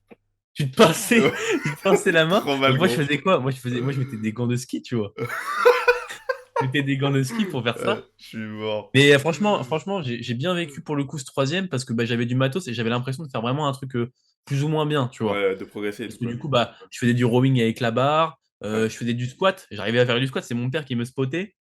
tu te pinçais, Ouais. tu te pinçais la main. Trop Donc, mal, moi, je gros. faisais quoi? Moi, je mettais des gants de ski, tu vois. Je mettais des gants de ski pour faire ça. Je suis mort. Mais franchement, j'ai bien vécu pour le coup ce troisième parce que bah, j'avais du matos et j'avais l'impression de faire vraiment un truc plus ou moins bien, tu vois. Ouais, de progresser et Parce tout, que quoi. du coup, bah, je faisais du rowing avec la barre, Ouais. je faisais du squat, j'arrivais à faire du squat, c'est mon père qui me spottait.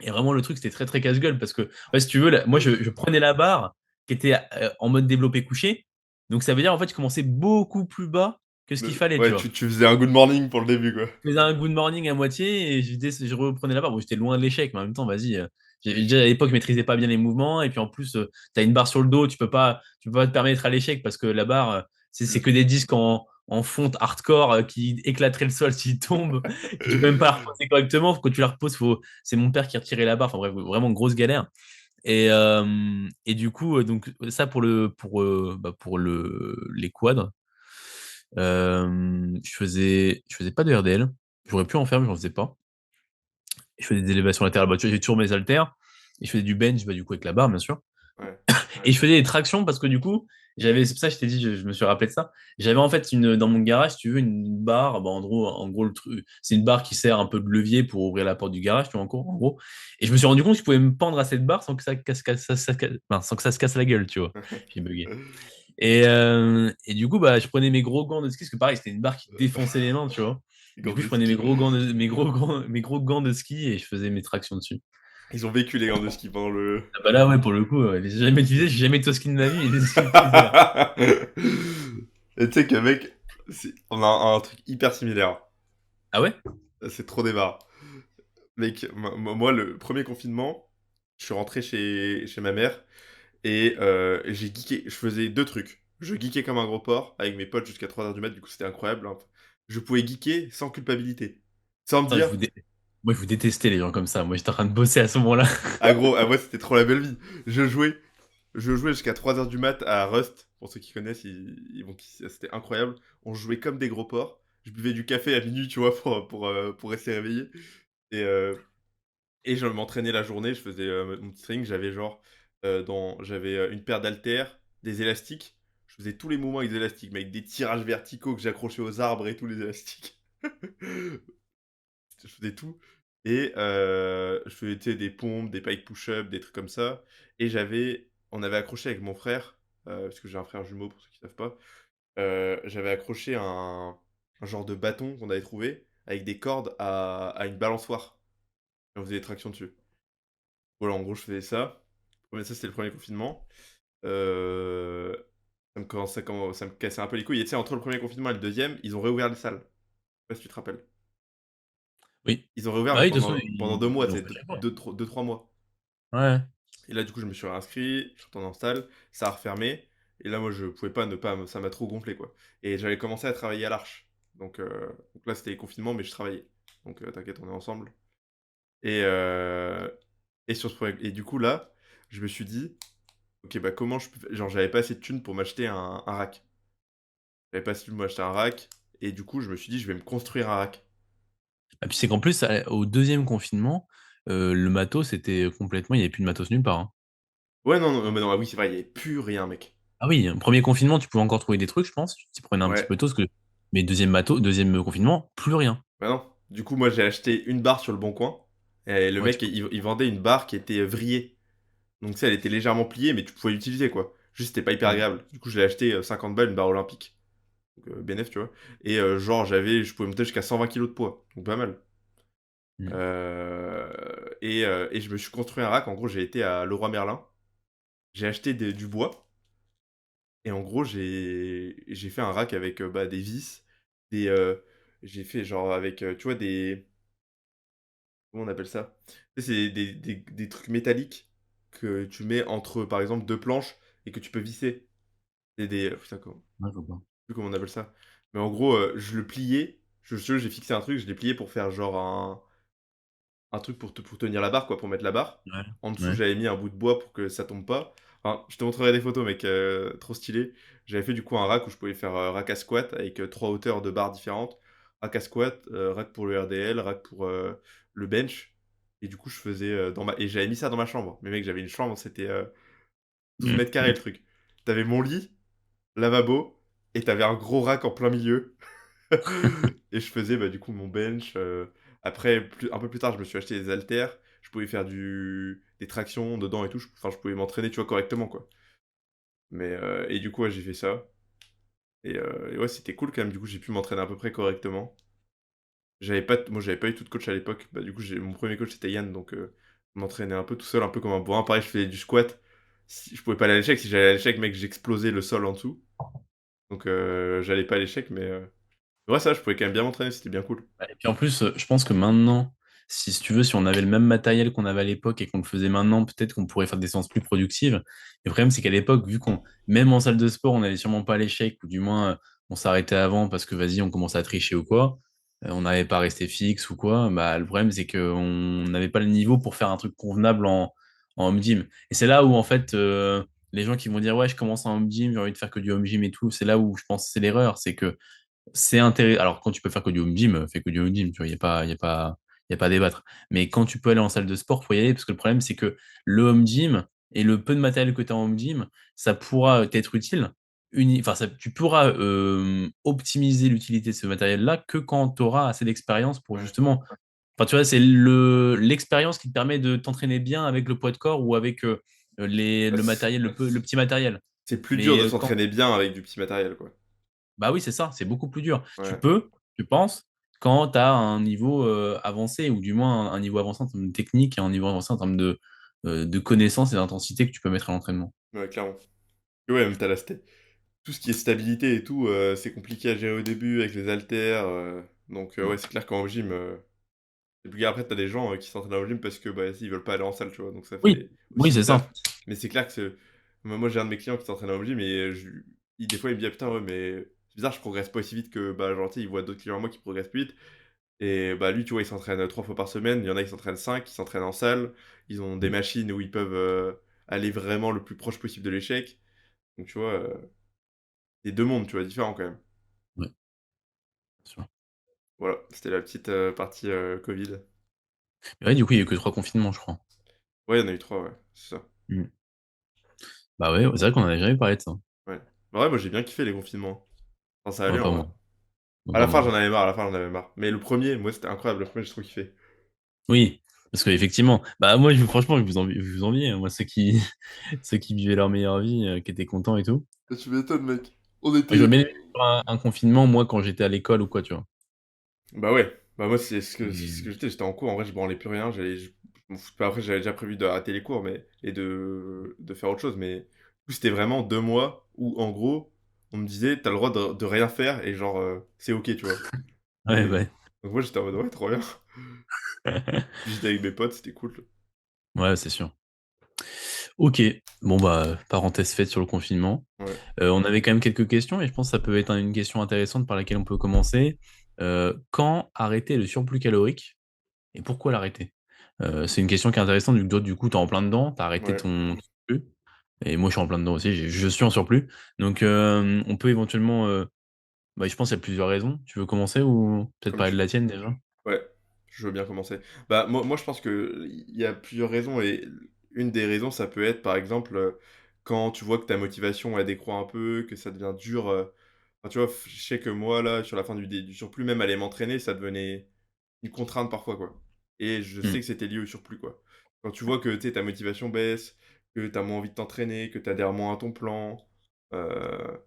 Et vraiment, le truc, c'était très très casse-gueule parce que, ouais, si tu veux, moi, je prenais la barre qui était en mode développé couché. Donc, ça veut dire, en fait, je commençais beaucoup plus bas que ce qu'il fallait, tu Ouais, vois. tu faisais un good morning pour le début, quoi. Je faisais un good morning à moitié et je reprenais la barre. Bon, j'étais loin de l'échec, mais en même temps, vas-y. Déjà, à l'époque, je maîtrisais pas bien les mouvements. Et puis, en plus, tu as une barre sur le dos, tu peux pas te permettre à l'échec parce que la barre, c'est Mm. que des disques en fonte hardcore qui éclateraient le sol s'ils tombent. Et tu peux même pas la reposer correctement. Quand tu la reposes, c'est mon père qui retirait la barre. Enfin, bref, vraiment grosse galère. Et du coup, donc ça pour les quads. Je faisais pas de RDL. J'aurais pu en faire, mais j'en faisais pas. Je faisais des élévations latérales. Bah, tu vois, j'ai toujours mes haltères. Et je faisais du bench, bah, du coup, avec la barre, bien sûr. Ouais. Et je faisais des tractions parce que du coup, c'est pour ça que je t'ai dit, je me suis rappelé de ça. J'avais en fait dans mon garage, si tu veux, une barre. Bah, en gros, le truc, c'est une barre qui sert un peu de levier pour ouvrir la porte du garage, tu vois, en gros. Et je me suis rendu compte que je pouvais me pendre à cette barre sans que sans que ça se casse la gueule, tu vois. J'ai bugué. Et du coup, bah, je prenais mes gros gants de ski, parce que pareil, c'était une barre qui défonçait les mains, tu vois. Du Gants coup, de je prenais mes ski. gros gants mes gros gants de ski et je faisais mes tractions dessus. Ils ont vécu les gants de ski pendant le. Ah bah là, ouais, pour le coup, j'ai jamais été au ski de ma vie, et les ai utilisés là. Et tu sais que mec, on a un truc hyper similaire. Ah ouais? C'est trop débarras. Mec, moi, le premier confinement, je suis rentré chez ma mère et j'ai geeké. Je faisais deux trucs. Je geekais comme un gros porc avec mes potes jusqu'à 3 heures du mat, du coup c'était incroyable, hein. Je pouvais geeker sans culpabilité. Sans me Putain, dire, moi, je vous détestais les gens comme ça. Moi, j'étais en train de bosser à ce moment-là. ah gros, ah moi c'était trop la belle vie. Je jouais, je jouais jusqu'à 3 heures du mat à Rust. Pour ceux qui connaissent, c'était incroyable. On jouait comme des gros porcs. Je buvais du café à minuit, tu vois, pour rester réveillé. Et, euh, Et je m'entraînais la journée, je faisais mon petit training, j'avais j'avais une paire d'haltères, des élastiques. Je faisais tous les mouvements avec des élastiques, mais avec des tirages verticaux que j'accrochais aux arbres et tous les élastiques. Je faisais tout. Et je faisais tu sais, des pompes, des pike push-up, des trucs comme ça. Et on avait accroché avec mon frère, parce que j'ai un frère jumeau pour ceux qui savent pas. J'avais accroché un genre de bâton qu'on avait trouvé avec des cordes à une balançoire. Et on faisait des tractions dessus. Voilà, en gros, je faisais ça. Ça, c'était le premier confinement. Euh, ça me cassait un peu les couilles. Et tu sais, entre le premier confinement et le deuxième, ils ont réouvert les salles. Je sais pas si tu te rappelles. Oui. Ils ont réouvert, Bah mais oui, de toute façon, pendant 2 mois, ils tu l'ont sais, fait à chaque fois. 2, 3 mois. Ouais. Et là, du coup, je me suis réinscrit, je suis retourné en salle, ça a refermé. Et là, moi, je pouvais pas ne pas. Ça m'a trop gonflé, quoi. Et j'avais commencé à travailler à l'Arche. Donc là, c'était les confinements, mais je travaillais. Donc t'inquiète, on est ensemble. Et, euh, et, sur ce projet... et du coup, là, je me suis dit, ok, bah comment je peux. Genre, j'avais pas assez de thunes pour m'acheter un rack. J'avais pas assez de thunes pour m'acheter un rack. Et du coup, je me suis dit, je vais me construire un rack. Et puis c'est qu'en plus, au deuxième confinement, le matos, c'était complètement. Il n'y avait plus de matos nulle part, hein. Ouais, non, non, mais non, ah oui, c'est vrai, il y avait plus rien, mec. Ah oui, premier confinement, tu pouvais encore trouver des trucs, je pense. Tu t'y prenais un petit Ouais, peu tôt, mais deuxième confinement, plus rien. bah non. Du coup, moi, j'ai acheté une barre sur le bon coin. Et le Ouais, mec, il vendait une barre qui était vrillée. Donc, tu sais, elle était légèrement pliée, mais tu pouvais l'utiliser, quoi. Juste, c'était pas hyper Mm. agréable. Du coup, je l'ai acheté 50 balles, une barre olympique. Donc, BNF, tu vois. Et genre, je pouvais monter jusqu'à 120 kilos de poids. Donc, pas mal. Mm. Et je me suis construit un rack. En gros, j'ai été à Leroy Merlin. J'ai acheté du bois. Et en gros, j'ai fait un rack avec bah, des vis. Des, euh, j'ai fait genre avec, tu vois, des. Comment on appelle ça? Tu sais, c'est des trucs métalliques que tu mets entre, par exemple, deux planches et que tu peux visser. C'est des. Putain, Ouais, je vois pas. sais plus comment on appelle ça. Mais en gros, je le pliais. J'ai fixé un truc, je l'ai plié pour faire genre un truc pour tenir la barre, quoi, pour mettre la barre. Ouais. En dessous, Ouais. j'avais mis un bout de bois pour que ça tombe pas. Enfin, je te montrerai des photos, mec, trop stylé. J'avais fait du coup un rack où je pouvais faire rack à squat avec trois hauteurs de barres différentes. Rack à squat, rack pour le RDL, rack pour le bench. Et du coup, je faisais et j'avais mis ça dans ma chambre. Mais mec, j'avais une chambre, c'était 12 mètres carrés Mm. le truc. T'avais mon lit, lavabo, et t'avais un gros rack en plein milieu. Et je faisais bah, du coup mon bench. Après, un peu plus tard, je me suis acheté des haltères. Je pouvais faire des tractions dedans et tout. Enfin, je pouvais m'entraîner, tu vois, correctement, quoi. Et du coup, ouais, j'ai fait ça. Et ouais, c'était cool quand même. Du coup, j'ai pu m'entraîner à peu près correctement. Moi, j'avais pas eu tout de coach à l'époque. Bah, du coup, mon premier coach, c'était Yann. Donc, je m'entraînais un peu tout seul, un peu comme un bourrin. Pareil, je faisais du squat. Je pouvais pas aller à l'échec. Si j'allais à l'échec, mec, j'explosais le sol en dessous. Donc, j'allais pas à l'échec. Ouais, ça, je pouvais quand même bien m'entraîner. C'était bien cool. Et puis en plus, je pense que maintenant, si tu veux, si on avait le même matériel qu'on avait à l'époque et qu'on le faisait maintenant, peut-être qu'on pourrait faire des séances plus productives. Le problème, c'est qu'à l'époque, vu qu'on, même en salle de sport, on n'allait sûrement pas à l'échec, ou du moins, on s'arrêtait avant parce que vas-y, on commençait à tricher ou quoi, on n'avait pas resté fixe ou quoi, bah, le problème, c'est qu'on n'avait pas le niveau pour faire un truc convenable en home gym. Et c'est là où, en fait, les gens qui vont dire, ouais, je commence en home gym, j'ai envie de faire que du home gym et tout, c'est là où je pense que c'est l'erreur, c'est que c'est intéressant. Alors, quand tu peux faire que du home gym, fais que du home gym, tu vois, y a pas à débattre. Mais quand tu peux aller en salle de sport, faut y aller, parce que le problème, c'est que le home gym et le peu de matériel que tu as en home gym, ça pourra t'être utile. Enfin, tu pourras optimiser l'utilité de ce matériel-là que quand tu auras assez d'expérience pour Ouais. justement. Enfin, tu vois, c'est l'expérience qui te permet de t'entraîner bien avec le poids de corps ou avec Bah, le matériel, le petit matériel. c'est plus dur Mais de quand s'entraîner bien avec du petit matériel, quoi. bah oui, c'est ça, c'est beaucoup plus dur. Tu Ouais. peux, tu penses, quand tu as un niveau avancé, ou du moins un niveau avancé en termes de technique et un niveau avancé en termes de connaissances et d'intensité que tu peux mettre à l'entraînement. Ouais, clairement. Et ouais, même tout ce qui est stabilité et tout, c'est compliqué à gérer au début avec les haltères. Donc, Mm. ouais, c'est clair qu'en gym. Et puis après, t'as des gens qui s'entraînent au gym parce que bah, ils veulent pas aller en salle, tu vois. Donc ça Oui, fait oui, aussi c'est du ça. taf. Mais c'est clair que moi, j'ai un de mes clients qui s'entraîne au gym et des fois, il me dit, ah, putain, ouais, mais c'est bizarre, je progresse pas aussi vite que, bah, genre, tu sais, il voit d'autres clients à moi qui progressent plus vite. Et bah, lui, tu vois, il s'entraîne 3 fois par semaine. Il y en a qui s'entraînent 5, qui s'entraînent en salle. Ils ont des Mm. machines où ils peuvent aller vraiment le plus proche possible de l'échec. Donc, tu vois, c'est deux mondes, tu vois, différents quand même. Ouais, bien sûr. Voilà, c'était la petite partie Covid. Mais ouais, du coup, il n'y a eu que 3 confinements, je crois. Ouais, il y en a eu trois, ouais, c'est ça. Mm. Bah ouais, c'est vrai qu'on n'avait jamais parlé de ça. Ouais. Bah ouais, moi j'ai bien kiffé les confinements. Enfin, ça Ouais, allait en pas vrai. moi. Non, À pas la fin, moi. j'en avais marre, à la fin, j'en avais marre. Mais le premier, moi, c'était incroyable. Le premier, j'ai trop kiffé. Oui, parce qu'effectivement, bah moi, franchement, je vous envie, hein, moi, ceux qui vivaient leur meilleure vie, qui étaient contents et tout. Tu m'étonnes, mec. On Moi, j'aurais était. bien aimé vivre un confinement, moi, quand j'étais à l'école ou quoi, tu vois. Bah ouais. Bah moi, c'est ce Et- que j'étais. J'étais en cours, en vrai, je branlais plus rien. Je m'en foutais pas. Après, j'avais déjà prévu d'arrêter les cours et de faire autre chose. Mais du coup, c'était vraiment 2 mois où, en gros, on me disait, t'as le droit de rien faire et genre, c'est ok, tu vois. Ouais, Et ouais. donc moi, j'étais en mode, ouais, trop bien. Puis j'étais avec mes potes, c'était cool. Ouais, c'est sûr. Ok, bon bah parenthèse faite sur le confinement. Ouais, On avait quand même quelques questions et je pense que ça peut être une question intéressante par laquelle on peut commencer. Quand arrêter le surplus calorique et pourquoi l'arrêter? C'est une question qui est intéressante vu que toi du coup t'es en plein dedans, t'as arrêté ouais. ton surplus et moi je suis en plein dedans aussi, je suis en surplus. Donc on peut éventuellement, bah, je pense qu'il y a plusieurs raisons. Tu veux commencer ou peut-être Comme parler de tu la tienne déjà? Ouais, je veux bien commencer. Bah, moi, je pense que il y a plusieurs raisons et une des raisons, ça peut être, par exemple, quand tu vois que ta motivation, elle décroît un peu, que ça devient dur. Enfin, tu vois, je sais que moi, là, sur la fin du surplus, même aller m'entraîner, ça devenait une contrainte parfois, quoi. Et je sais Hmm. que c'était lié au surplus, quoi. Quand tu vois que, tu sais, ta motivation baisse, que tu as moins envie de t'entraîner, que tu adhères moins à ton plan, euh,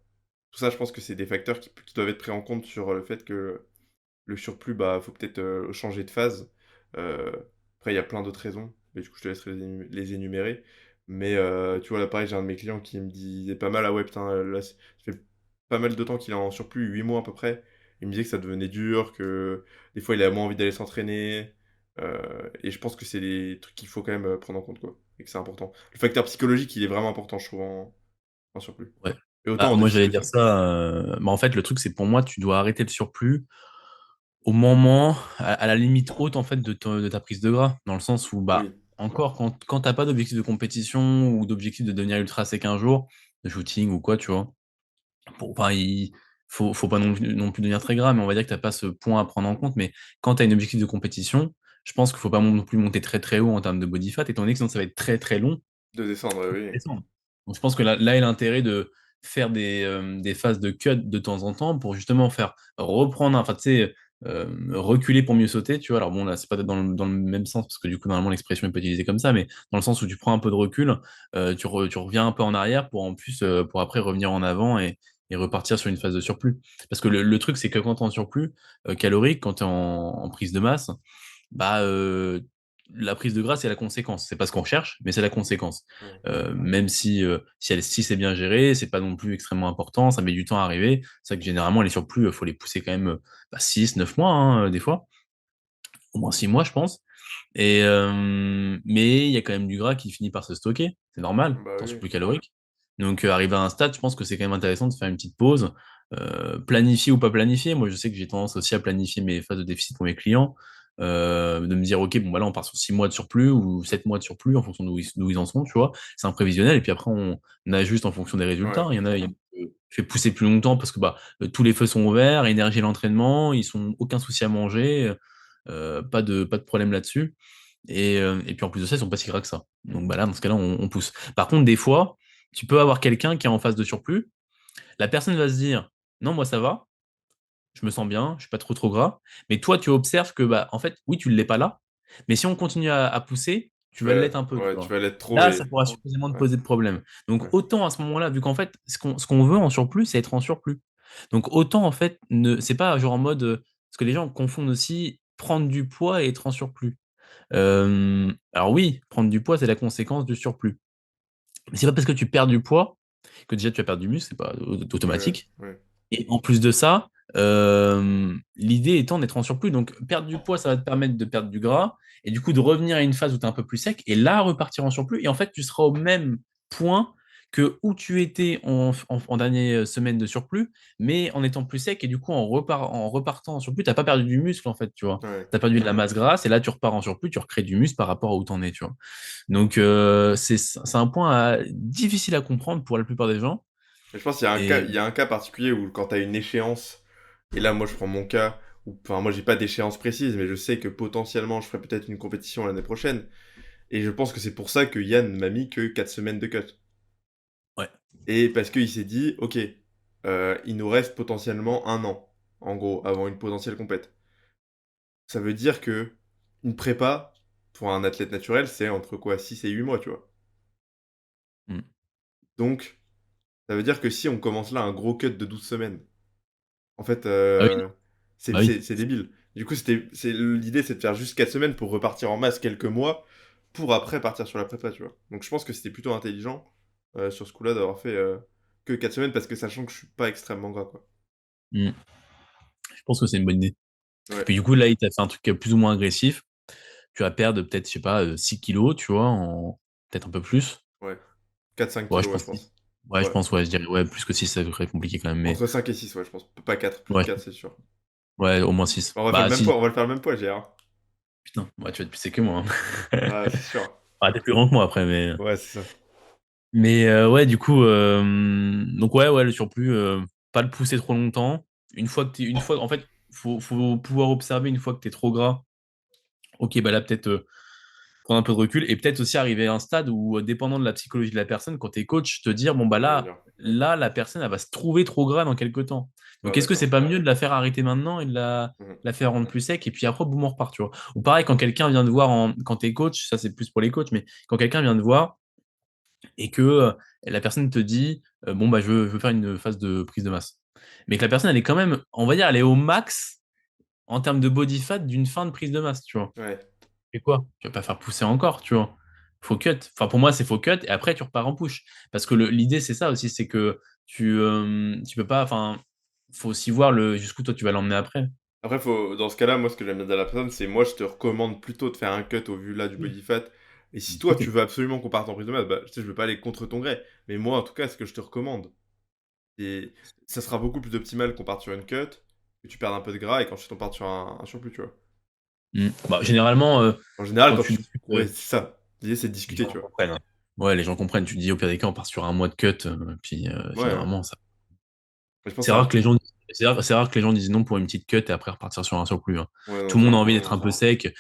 tout ça, je pense que c'est des facteurs qui doivent être pris en compte sur le fait que le surplus, bah, faut peut-être changer de phase. Euh, Après, il y a plein d'autres raisons, mais du coup, je te laisserai les énumérer. Mais tu vois, là, pareil, j'ai un de mes clients qui me disait pas mal, ah ouais, putain, là, ça fait pas mal de temps qu'il est en surplus, 8 mois à peu près. Il me disait que ça devenait dur, que des fois, il avait moins envie d'aller s'entraîner. Et je pense que c'est des trucs qu'il faut quand même prendre en compte, quoi. Et que c'est important. Le facteur psychologique, il est vraiment important, je trouve, en surplus. Ouais. Et autant Bah, en moi déficit j'allais dire aussi. ça. Bah, en fait le truc c'est pour moi tu dois arrêter le surplus au moment, à la limite haute en fait de ta prise de gras, dans le sens où bah Oui, encore quand t'as pas d'objectif de compétition ou d'objectif de devenir ultra sec un jour, de shooting ou quoi, tu vois, enfin, il faut pas non plus devenir très gras, mais on va dire que t'as pas ce point à prendre en compte. Mais quand tu as un objectif de compétition, je pense qu'il faut pas non plus monter très très haut en termes de body fat, étant donné que sinon ça va être très très long De descendre, oui. descendre. Donc je pense que là est l'intérêt de faire des phases de cut de temps en temps pour justement faire reprendre, enfin tu sais, reculer pour mieux sauter, tu vois. Alors bon, là, c'est pas dans le même sens, parce que du coup, normalement, l'expression est pas utilisée comme ça, mais dans le sens où tu prends un peu de recul, tu reviens un peu en arrière pour en plus, pour après revenir en avant et repartir sur une phase de surplus. Parce que le truc, c'est que quand tu es en surplus calorique, quand tu es en prise de masse, bah, la prise de gras, c'est la conséquence. C'est pas ce qu'on cherche, mais c'est la conséquence. Ouais. Même si c'est bien géré, c'est pas non plus extrêmement important, ça met du temps à arriver. C'est vrai que généralement, les surplus, il faut les pousser quand même 6, 9 mois, hein, des fois. Au moins 6 mois, je pense. Mais il y a quand même du gras qui finit par se stocker. C'est normal, Bah t'es en oui. surplus calorique. Donc, arrivé à un stade, je pense que c'est quand même intéressant de faire une petite pause. Planifier ou pas planifier. Moi, je sais que j'ai tendance aussi à planifier mes phases de déficit pour mes clients. De me dire, OK, bon, bah là, on part sur 6 mois de surplus ou 7 mois de surplus en fonction d'où ils en sont, tu vois. C'est un prévisionnel. Et puis après, on ajuste en fonction des résultats. Ouais. Il y en a je fais pousser plus longtemps parce que bah, tous les feux sont ouverts, énergie à l'entraînement, ils sont aucun souci à manger, pas de problème là-dessus. Et puis en plus de ça, ils sont pas si gras que ça. Donc bah là, dans ce cas-là, on pousse. Par contre, des fois, tu peux avoir quelqu'un qui est en phase de surplus. La personne va se dire, non, moi ça va, je me sens bien, je suis pas trop gras. Mais toi, tu observes que bah en fait, oui, tu ne l'es pas là. Mais si on continue à pousser, tu vas l'être un peu, tu Ouais, tu vois. vas l'être trop Là, ça et. pourra suffisamment te Ouais. poser de problème. Donc Ouais. autant à ce moment-là, vu qu'en fait, ce qu'on veut en surplus, c'est être en surplus. Donc autant en fait, c'est pas genre en mode, parce que les gens confondent aussi prendre du poids et être en surplus. Alors oui, prendre du poids, c'est la conséquence du surplus. Mais c'est pas parce que tu perds du poids que déjà tu vas perdre du muscle, c'est pas Ouais. automatique. Ouais. Et en plus de ça, l'idée étant d'être en surplus. Donc perdre du poids, ça va te permettre de perdre du gras et du coup de revenir à une phase où tu es un peu plus sec et là repartir en surplus. Et en fait, tu seras au même point que où tu étais en dernière semaine de surplus, mais en étant plus sec et du coup en repartant en surplus, tu n'as pas perdu du muscle en fait, tu vois. Ouais. Tu as perdu de la masse grasse et là tu repars en surplus, tu recrées du muscle par rapport à où tu en es, tu vois. Donc c'est un point difficile à comprendre pour la plupart des gens. Mais je pense qu'il y a un cas, Et il y a un cas particulier où quand tu as une échéance, et là moi je prends mon cas, où enfin moi j'ai pas d'échéance précise, mais je sais que potentiellement je ferai peut-être une compétition l'année prochaine, et je pense que c'est pour ça que Yann m'a mis que 4 semaines de cut. ouais, Et parce qu'il s'est dit, ok, il nous reste potentiellement un an, en gros, avant une potentielle compète. Ça veut dire que une prépa, pour un athlète naturel, c'est entre quoi 6 et 8 mois, tu vois. mm. Donc, ça veut dire que si on commence là un gros cut de 12 semaines, en fait, Ah oui, bah oui. c'est débile. Du coup, l'idée, c'est de faire juste 4 semaines pour repartir en masse quelques mois, pour après partir sur la prépa, tu vois. Donc je pense que c'était plutôt intelligent sur ce coup-là d'avoir fait que 4 semaines, parce que sachant que je suis pas extrêmement gras, quoi. Mm. Je pense que c'est une bonne idée. Ouais, Puis du coup, là, il t'a fait un truc plus ou moins agressif. Tu vas perdre peut-être, je sais pas, 6 kilos, tu vois, peut-être un peu plus. ouais. 4-5 Ouais, je kilos, ouais, pense je 6. pense. Ouais, je Ouais. pense, ouais, je dirais, ouais, plus que 6, ça serait compliqué quand même, mais Entre 5 et 6, ouais, je pense. Pas 4, plus de ouais, 4, c'est sûr. ouais, au moins 6. On va faire le Bah, même si, poids, on va le faire le même poids, GR. putain, ouais, tu vas être plus sec que moi, hein. Ah, c'est sûr. Ah, t'es plus grand que moi après, mais. Ouais, c'est ça. Ouais, du coup, donc ouais, le surplus, pas le pousser trop longtemps. En fait, faut pouvoir observer une fois que t'es trop gras. Ok, bah là, peut-être prendre un peu de recul et peut-être aussi arriver à un stade où, dépendant de la psychologie de la personne, quand tu es coach, te dire, bon, bah On va dire. la personne, elle va se trouver trop gras dans quelques temps. Ah, Donc, est-ce que c'est d'accord. pas mieux de la faire arrêter maintenant et de la, Mhm. la faire rendre plus sec et puis après, boum, on repart, tu vois. Ou pareil, quand quelqu'un vient de voir, quand tu es coach, ça c'est plus pour les coachs, mais quand quelqu'un vient de voir et que la personne te dit, bon, bah, je veux faire une phase de prise de masse. Mais que la personne, elle est quand même, on va dire, elle est au max en termes de body fat d'une fin de prise de masse, tu vois. Ouais. Et quoi? Tu vas pas faire pousser encore, tu vois. Faut cut. Enfin, pour moi, c'est faut cut et après, tu repars en push. Parce que l'idée, c'est ça aussi, c'est que tu peux pas. Enfin, faut aussi voir jusqu'où toi tu vas l'emmener après. Après, dans ce cas-là, moi, ce que j'aime bien dire à la personne, c'est moi, je te recommande plutôt de faire un cut au vu là du Oui. body fat. Et si toi, tu Côté. veux absolument qu'on parte en prise de masse, bah, je sais, je veux pas aller contre ton gré. Mais moi, en tout cas, ce que je te recommande, et ça sera beaucoup plus optimal qu'on parte sur une cut, que tu perdes un peu de gras et qu'ensuite on parte sur un surplus, tu vois. Bah, généralement, En général, quand quand tu tu. discutes, Ouais, c'est ça. L'idée, c'est de les discuter, gens tu vois. comprennent, hein. Ouais, les gens comprennent. Tu te dis, au pire des cas, on part sur un mois de cut. Puis Ouais, hein. généralement, ça. Mais je pense que C'est rare que les gens. C'est rare que les gens disent non pour une petite cut et après repartir sur un surplus, hein. Ouais, non, Tout le monde a clairement. envie d'être un peu sec.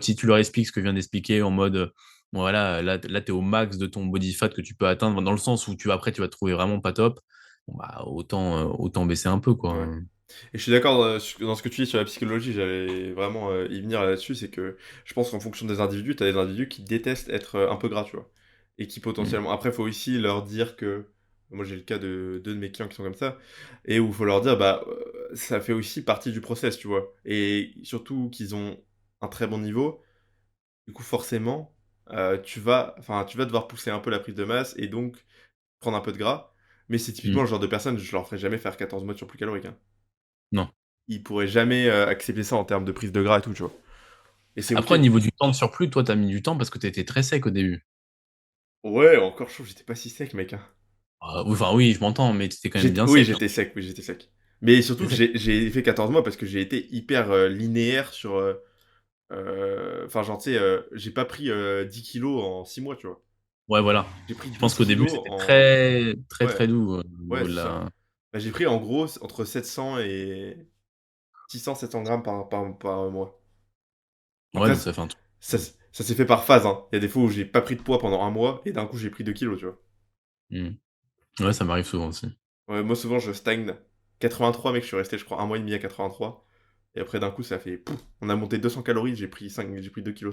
Si tu leur expliques ce que je viens d'expliquer en mode, bon, voilà, là tu es au max de ton body fat que tu peux atteindre, dans le sens où après, tu vas te trouver vraiment pas top. Bon, bah, autant baisser un peu, Ouais. quoi. Et je suis d'accord dans ce que tu dis sur la psychologie, j'allais vraiment y venir là-dessus, c'est que je pense qu'en fonction des individus, tu as des individus qui détestent être un peu gras, tu vois. Et qui Mm. potentiellement... Après, il faut aussi leur dire que... Moi, j'ai le cas de deux de mes clients qui sont comme ça, et où il faut leur dire, bah, ça fait aussi partie du process, tu vois. Et surtout qu'ils ont un très bon niveau, du coup, forcément, tu vas devoir pousser un peu la prise de masse, et donc prendre un peu de gras. Mais c'est typiquement Mm. le genre de personne, je leur ferai jamais faire 14 mois de surplus calorique, hein. Non. Ils pourraient jamais accepter ça en termes de prise de gras et tout, tu vois. Et c'est Après, ok. au niveau du temps de surplus, toi, tu as mis du temps parce que tu étais très sec au début. Ouais, encore chaud, j'étais pas si sec, mec, hein. Enfin, oui, je m'entends, mais tu étais quand même bien Oui, sec, hein. j'étais sec, oui, j'étais sec. Mais surtout que T'étais sec. j'ai fait 14 mois parce que j'ai été hyper linéaire sur. Enfin, genre, tu sais, j'ai pas pris 10 kilos en 6 mois, tu vois. Ouais, voilà. J'ai pris Je pense 12 qu'au début, kilos c'était en. très, très, Ouais, très doux au ouais, niveau de c'est ça. la. Bah, j'ai pris en gros entre 700 et 600-700 grammes par mois. Ouais, Après, donc ça fait un truc. ça s'est fait par phase, hein. Il y a des fois où j'ai pas pris de poids pendant un mois et d'un coup j'ai pris 2 kilos, tu vois. Hmm. Ouais, ça m'arrive souvent aussi. Ouais, moi, souvent, je stagne. 83, mec, je suis resté, je crois, un mois et demi à 83. Et après, d'un coup, ça fait. Pouf, on a monté 200 calories, j'ai pris 2,5 kg.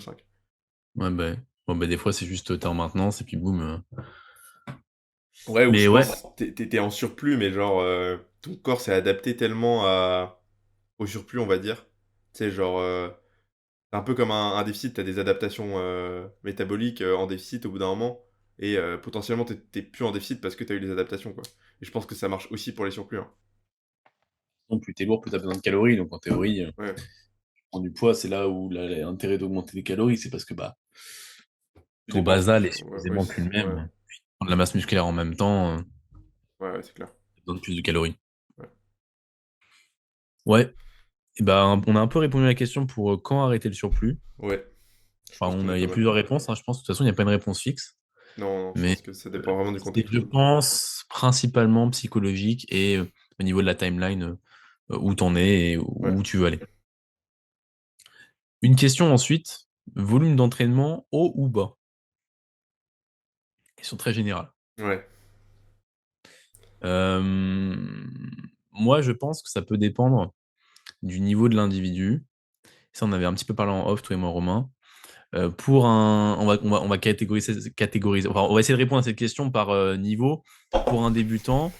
Ouais, bah, bon, bah, des fois, c'est juste t'es en maintenance et puis boum. Ouais, où Mais je ouais, pense t'étais en surplus, mais genre, ton corps s'est adapté tellement au surplus, on va dire. Tu sais, genre, c'est un peu comme un déficit, t'as des adaptations métaboliques en déficit au bout d'un moment. Et potentiellement, t'es plus en déficit parce que t'as eu les adaptations, quoi. Et je pense que ça marche aussi pour les surplus, hein. non, plus t'es lourd, plus t'as besoin de calories. Donc en théorie, Ouais, prendre du poids, c'est là où l'intérêt d'augmenter les calories, c'est parce que bah, tu ton dépenses. basal est Ouais, ouais, supposément plus le ouais, même. Prendre de la masse musculaire en même temps, ouais, ouais, c'est clair. ça donne plus de calories. Ouais. Ouais, et ben, on a un peu répondu à la question pour quand arrêter le surplus. Ouais, je Enfin, pense qu'on est il y pas a mal. plusieurs réponses, hein, je pense. De toute façon, il n'y a pas une réponse fixe. Non, non, je Mais pense que ça dépend vraiment du c'est, contexte je de vie. pense, principalement psychologique et au niveau de la timeline, où t'en es et Ouais, où tu veux aller. Une question ensuite, volume d'entraînement haut ou bas? Question très générale. ouais, Euh, Moi, je pense que ça peut dépendre du niveau de l'individu. Ça, on avait un petit peu parlé en off, toi et moi, Romain. On va catégoriser, enfin, on va essayer de répondre à cette question par niveau. Pour un débutant,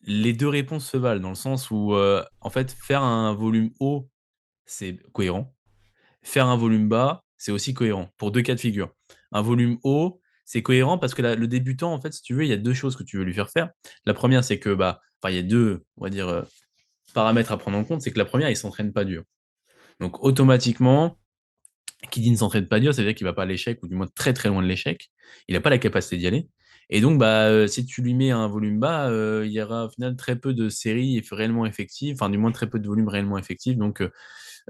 les deux réponses se valent dans le sens où, en fait, faire un volume haut, c'est cohérent. Faire un volume bas, c'est aussi cohérent pour deux cas de figure. Un volume haut, c'est cohérent parce que le débutant, en fait, si tu veux, il y a deux choses que tu veux lui faire faire. La première, c'est que, bah, enfin, il y a deux, on va dire, paramètres à prendre en compte. C'est que la première, il s'entraîne pas dur. Donc, automatiquement, qui dit ne s'entraîne pas dur, ça veut dire qu'il va pas à l'échec, ou du moins très très loin de l'échec. Il n'a pas la capacité d'y aller. Et donc, bah, si tu lui mets un volume bas, il y aura au final très peu de séries réellement effectives, enfin du moins très peu de volume réellement effectif. Donc,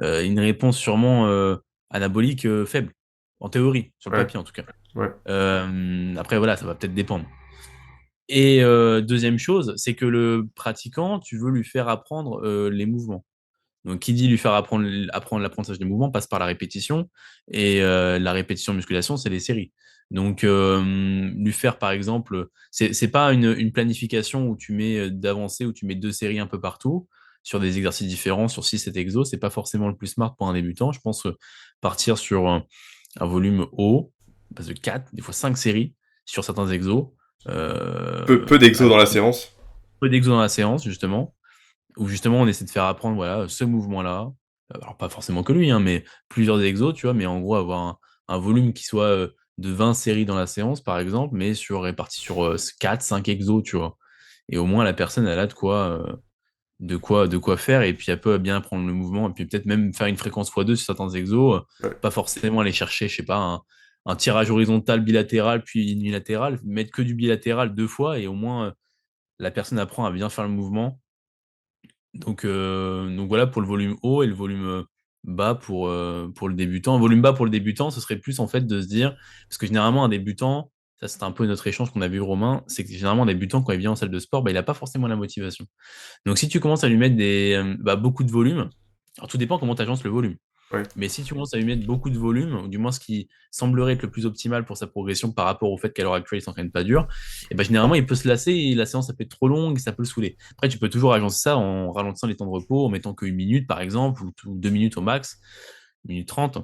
une réponse sûrement anabolique faible, en théorie, sur le ouais, papier en tout cas. ouais, Après, voilà, ça va peut-être dépendre. Et deuxième chose, c'est que le pratiquant, tu veux lui faire apprendre les mouvements. Donc, qui dit lui faire apprendre l'apprentissage des mouvements passe par la répétition. Et la répétition en musculation, c'est les séries. Donc, lui faire, par exemple, c'est pas une planification où tu mets d'avancée, où tu mets deux séries un peu partout, sur des exercices différents, sur 6-7 exos. C'est pas forcément le plus smart pour un débutant. Je pense partir sur un volume haut, on passe de 4, des fois 5 séries sur certains exos. peu d'exos dans Avec la séance. peu d'exos dans la séance, justement où justement on essaie de faire apprendre voilà, ce mouvement-là. Alors pas forcément que lui, hein, mais plusieurs exos, tu vois, mais en gros avoir un volume qui soit de 20 séries dans la séance, par exemple, mais réparti sur 4, 5 exos, tu vois. Et au moins la personne, elle a de quoi faire, et puis elle peut bien apprendre le mouvement, et puis peut-être même faire une fréquence x2 sur certains exos, Ouais, pas forcément aller chercher, je sais pas, un tirage horizontal bilatéral, puis unilatéral, mettre que du bilatéral deux fois, et au moins la personne apprend à bien faire le mouvement donc voilà pour le volume haut et le volume bas pour le débutant. Un volume bas pour le débutant, ce serait plus en fait de se dire, parce que généralement un débutant, ça c'est un peu notre échange qu'on a vu Romain, c'est que généralement un débutant quand il vient en salle de sport, bah, il n'a pas forcément la motivation. Donc si tu commences à lui mettre beaucoup de volume, alors tout dépend comment tu agences le volume. Ouais, Mais si tu commences à lui mettre beaucoup de volume, ou du moins ce qui semblerait être le plus optimal pour sa progression par rapport au fait qu'à l'heure actuelle, il s'entraîne pas dur, et ben généralement, il peut se lasser et la séance, ça peut être trop longue et ça peut le saouler. Après, tu peux toujours agencer ça en ralentissant les temps de repos, en mettant qu'une minute, par exemple, ou 2 minutes au max, 1 minute 30,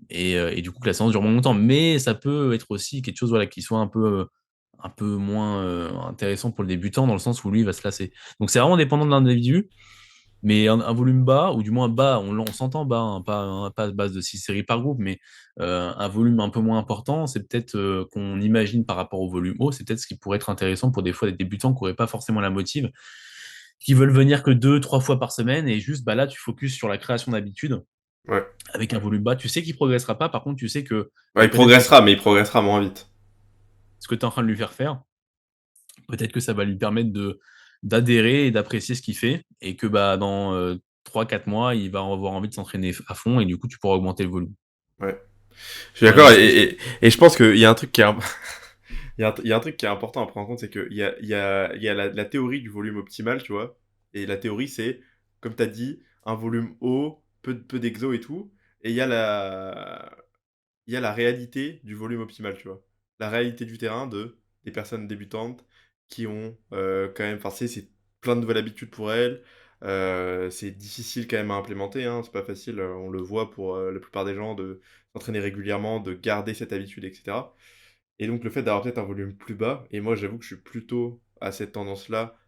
et du coup, que la séance dure moins longtemps. Mais ça peut être aussi quelque chose voilà, qui soit un peu moins intéressant pour le débutant, dans le sens où lui, il va se lasser. Donc, c'est vraiment dépendant de l'individu. Mais un volume bas, ou du moins bas, on s'entend bas, hein, pas à base de 6 séries par groupe, mais un volume un peu moins important, c'est peut-être qu'on imagine par rapport au volume haut, c'est peut-être ce qui pourrait être intéressant pour des fois des débutants qui n'auraient pas forcément la motive, qui veulent venir que 2, 3 fois par semaine, et juste bah là, tu focuses sur la création d'habitude ouais. avec un volume bas. Tu sais qu'il ne progressera pas, par contre, tu sais que Ouais, il peut-être que progressera, mais il progressera moins vite. ce que tu es en train de lui faire faire, peut-être que ça va lui permettre d'adhérer et d'apprécier ce qu'il fait, et que bah, dans 3-4 mois, il va avoir envie de s'entraîner à fond, et du coup, tu pourras augmenter le volume. Ouais. Je suis Voilà d'accord, une solution. et je pense qu'il y a un truc qui est, il y a un truc qui est important à prendre en compte, c'est il y a la théorie du volume optimal, tu vois. Et la théorie, c'est, comme tu as dit, un volume haut, peu d'exo et tout. Et il y a la réalité du volume optimal, tu vois. La réalité du terrain des personnes débutantes qui ont quand même, enfin, c'est plein de nouvelles habitudes pour elles. C'est difficile quand même à implémenter, hein, c'est pas facile, on le voit pour la plupart des gens de s'entraîner régulièrement, de garder cette habitude, etc. Et donc le fait d'avoir peut-être un volume plus bas, et moi j'avoue que je suis plutôt à cette tendance-là,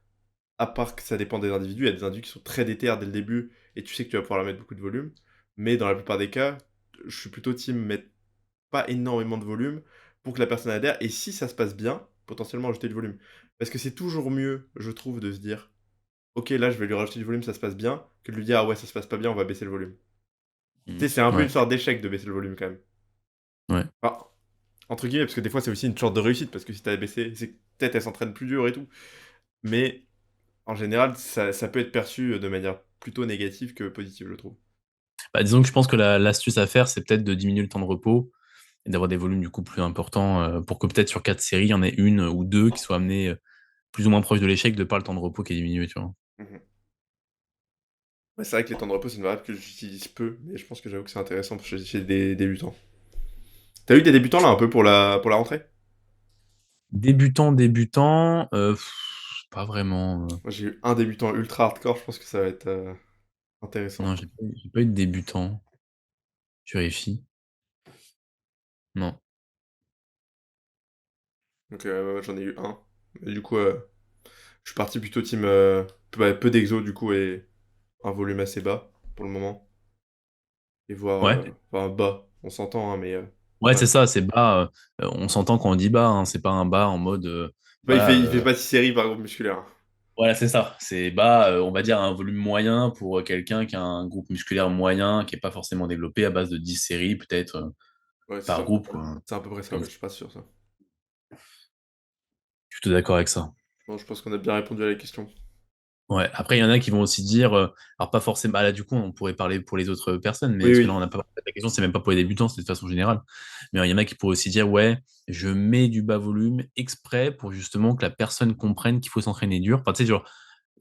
à part que ça dépend des individus, il y a des individus qui sont très déter dès le début, et tu sais que tu vas pouvoir leur mettre beaucoup de volume, mais dans la plupart des cas, je suis plutôt team mettre pas énormément de volume pour que la personne adhère, et si ça se passe bien, potentiellement ajouter du volume. Parce que c'est toujours mieux, je trouve, de se dire, ok, là je vais lui rajouter du volume, ça se passe bien, que de lui dire, ah ouais, ça se passe pas bien, on va baisser le volume. Tu Mm. sais, c'est un peu une Ouais, sorte d'échec de baisser le volume quand même. ouais. Enfin, entre guillemets, parce que des fois c'est aussi une sorte de réussite, parce que si t'as baissé, c'est que peut-être elle s'entraîne plus dur et tout. Mais en général, ça peut être perçu de manière plutôt négative que positive, je trouve. Bah, disons que je pense que l'astuce à faire, c'est peut-être de diminuer le temps de repos et d'avoir des volumes du coup plus importants pour que peut-être sur 4 séries, il y en ait une ou deux qui soient amenées plus ou moins proches de l'échec de par le temps de repos qui est diminué, tu vois. Mhm. Ouais, c'est vrai que les temps de repos, c'est une variable que j'utilise peu, mais je pense que j'avoue que c'est intéressant chez des débutants. T'as eu des débutants là un peu pour la rentrée? Débutant, pas vraiment. Moi j'ai eu un débutant ultra hardcore, je pense que ça va être intéressant. Non, j'ai pas eu de débutant. Je vérifie. Non. Donc ouais, j'en ai eu un. Et du coup, je suis parti plutôt team peu d'exo du coup et un volume assez bas pour le moment. Et voir, Ouais. enfin bas, on s'entend, hein, mais Ouais, c'est voilà. ça, c'est bas. On s'entend quand on dit bas, hein, c'est pas un bas en mode Bah, voilà. il fait pas 6 séries par groupe musculaire, hein. Voilà, c'est ça. C'est bas, on va dire un volume moyen pour quelqu'un qui a un groupe musculaire moyen, qui n'est pas forcément développé à base de 10 séries, peut-être Ouais, c'est par ça. groupe, quoi. C'est à peu près ça, Comme ouais, ça. je suis pas sûr ça. Je suis tout d'accord avec ça. Bon, je pense qu'on a bien répondu à la question. Ouais. Après, il y en a qui vont aussi dire, alors pas forcément, bah là, du coup, on pourrait parler pour les autres personnes, mais Oui, parce que là, oui. on n'a pas la question, c'est même pas pour les débutants, c'est de façon générale. Mais il y en a qui pourraient aussi dire, ouais, je mets du bas volume exprès pour justement que la personne comprenne qu'il faut s'entraîner dur. Enfin, tu sais, genre,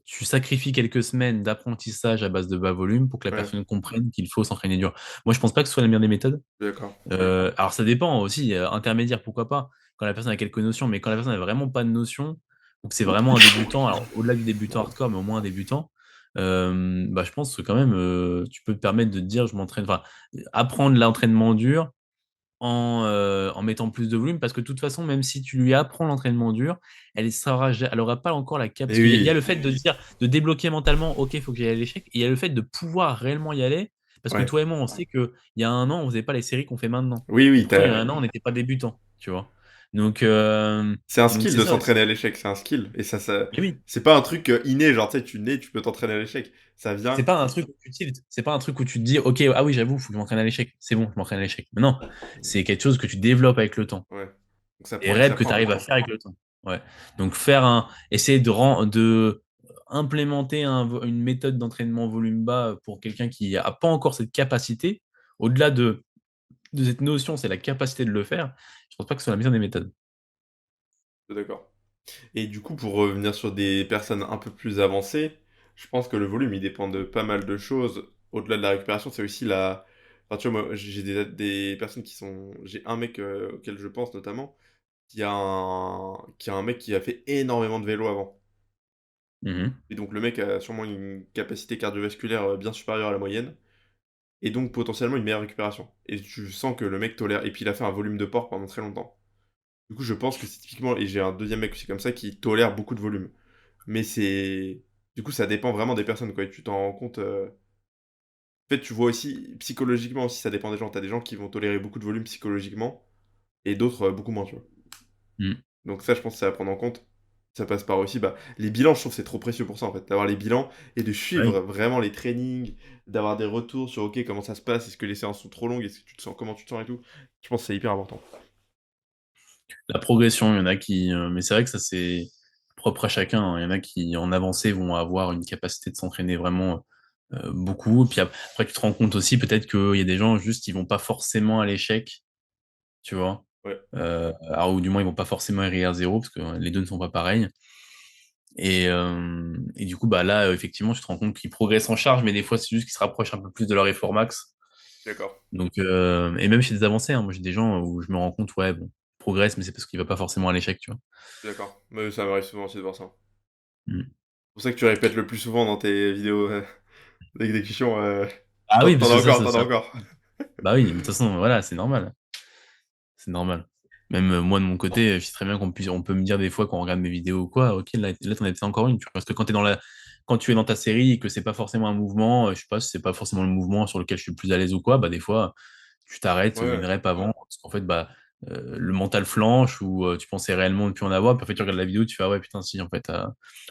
tu sacrifies quelques semaines d'apprentissage à base de bas volume pour que la Ouais, personne comprenne qu'il faut s'entraîner dur. Moi, je pense pas que ce soit la meilleure des méthodes. d'accord. Alors, ça dépend aussi, intermédiaire, pourquoi pas, quand la personne a quelques notions, mais quand la personne n'a vraiment pas de notions, ou que c'est vraiment un débutant, alors au-delà du débutant hardcore, mais au moins un débutant, bah, je pense que quand même, tu peux te permettre de te dire, je m'entraîne, enfin, apprendre l'entraînement dur en mettant plus de volume, parce que de toute façon, même si tu lui apprends l'entraînement dur, elle aura pas encore la Et capacité. Il y a oui, le fait de dire, de débloquer mentalement, ok, il faut que j'aille à l'échec, et il y a le fait de pouvoir réellement y aller, parce que ouais. toi et moi, on sait qu'il y a un an, on faisait pas les séries qu'on fait maintenant. Oui, Et oui, pourtant, il y a un an, on n'était pas débutant, tu vois. Donc, euh, c'est un donc skill c'est de ça aussi. s'entraîner à l'échec, c'est un skill. Et ça... Mais oui, C'est pas un truc inné, genre, tu sais, tu nais, tu peux t'entraîner à l'échec. Ça c'est vient... pas un truc où tu tiltes, c'est pas un truc où tu te dis, ok, ah oui, j'avoue, il faut que je m'entraîne à l'échec. C'est bon, je m'entraîne à l'échec. Mais non, c'est quelque chose que tu développes avec le temps. Ouais. Donc ça Des prend et reps ça que tu prend, arrives ouais. à faire avec le temps. Ouais. Donc essayer de implémenter une méthode d'entraînement volume bas pour quelqu'un qui n'a pas encore cette capacité, au-delà de cette notion, c'est la capacité de le faire. Je pense pas que ce soit la meilleure des méthodes. D'accord. Et du coup, pour revenir sur des personnes un peu plus avancées, je pense que le volume, il dépend de pas mal de choses. Au-delà de la récupération, c'est aussi la... Enfin, tu vois, moi, j'ai des personnes qui sont... J'ai un mec auquel je pense notamment, qui a un mec qui a fait énormément de vélo avant. Mhm. Et donc, le mec a sûrement une capacité cardiovasculaire bien supérieure à la moyenne. Et donc, potentiellement, une meilleure récupération. Et tu sens que le mec tolère... Et puis, il a fait un volume de porc pendant très longtemps. Du coup, je pense que c'est typiquement... Et j'ai un deuxième mec aussi comme ça qui tolère beaucoup de volume. Mais c'est... Du coup, ça dépend vraiment des personnes, quoi. Et tu t'en rends compte... En fait, tu vois aussi, psychologiquement aussi, ça dépend des gens. T'as des gens qui vont tolérer beaucoup de volume psychologiquement, et d'autres beaucoup moins, tu vois. Mhm. Donc ça, je pense que c'est à prendre en compte. Ça passe par aussi, bah, les bilans, je trouve que c'est trop précieux pour ça, en fait. D'avoir les bilans, et de suivre Oui. vraiment les trainings, d'avoir des retours sur, ok, comment ça se passe, est-ce que les séances sont trop longues, est-ce que tu te sens, comment tu te sens et tout. Je pense que c'est hyper important. La progression, il y en a qui. Mais c'est vrai que ça, c'est propre à chacun, hein. Il y en a qui, en avancée, vont avoir une capacité de s'entraîner vraiment beaucoup. Puis après, tu te rends compte aussi, peut-être qu'il y a des gens, juste, ils vont pas forcément à l'échec, tu vois. Ouais, Alors, ou du moins, ils vont pas forcément RIR 0, parce que les deux ne sont pas pareils. Et du coup, bah là, effectivement, tu te rends compte qu'ils progressent en charge, mais des fois, c'est juste qu'ils se rapprochent un peu plus de leur effort max. d'accord. Donc, et même chez des avancés, hein, moi j'ai des gens où je me rends compte, ouais, bon, ils progressent, mais c'est parce qu'il va pas forcément à l'échec, tu vois. D'accord. Mais ça m'arrive souvent aussi de voir ça. Mm. C'est pour ça que tu répètes le plus souvent dans tes vidéos d'exécution. Ah T'en oui, t'en parce as que encore, ça, t'en as ça. encore. Bah oui, mais de toute façon, voilà, c'est normal. C'est normal. Même moi, de mon côté, je sais très bien on peut me dire des fois quand on regarde mes vidéos ou quoi, ok, là t'en as fait encore une, tu vois. Parce que quand tu es dans ta série et que c'est pas forcément un mouvement, je sais pas, si c'est pas forcément le mouvement sur lequel je suis le plus à l'aise ou quoi, bah des fois, tu t'arrêtes Ouais, une ouais. rep avant, parce qu'en fait, bah, le mental flanche ou tu pensais réellement ne plus en avoir, puis en fait, tu regardes la vidéo, tu fais, ah ouais, putain, si, en fait.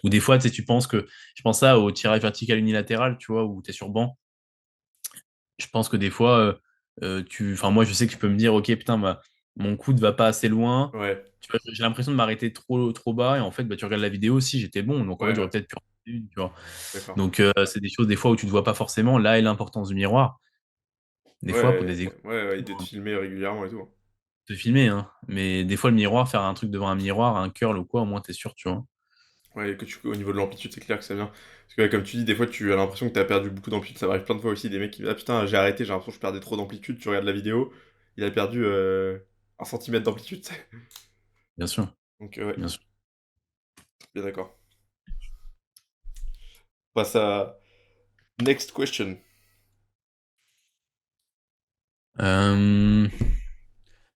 Ou des fois, tu sais, tu penses que, je pense ça au tirage vertical unilatéral, tu vois, où tu es sur banc. Je pense que des fois, enfin, moi, je sais que tu peux me dire, ok, putain, bah, mon coude va pas assez loin. Ouais, Tu vois, j'ai l'impression de m'arrêter trop bas. Et en fait, bah, tu regardes la vidéo aussi, j'étais bon. Donc, en fait, ouais, j'aurais ouais. peut-être pu en faire une, tu vois. D'accord. Donc, c'est des choses, des fois, où tu ne te vois pas forcément. Là est l'importance du miroir. Des fois, pour Ouais, des équipes, ouais, ouais, et d'être filmé régulièrement et tout. te filmer, hein. Mais des fois, le miroir, faire un truc devant un miroir, un curl ou quoi, au moins, t'es sûr, tu vois. Ouais, au niveau de l'amplitude, c'est clair que ça vient. Parce que, ouais, comme tu dis, des fois, tu as l'impression que tu as perdu beaucoup d'amplitude. Ça m'arrive plein de fois aussi, des mecs qui me disent, ah putain, j'ai arrêté, j'ai l'impression que je perdais trop d'amplitude. Tu regardes la vidéo, il a perdu 1 centimètre d'amplitude, tu sais. Bien sûr, Donc, ouais, bien sûr. bien d'accord. On passe à next question. Euh,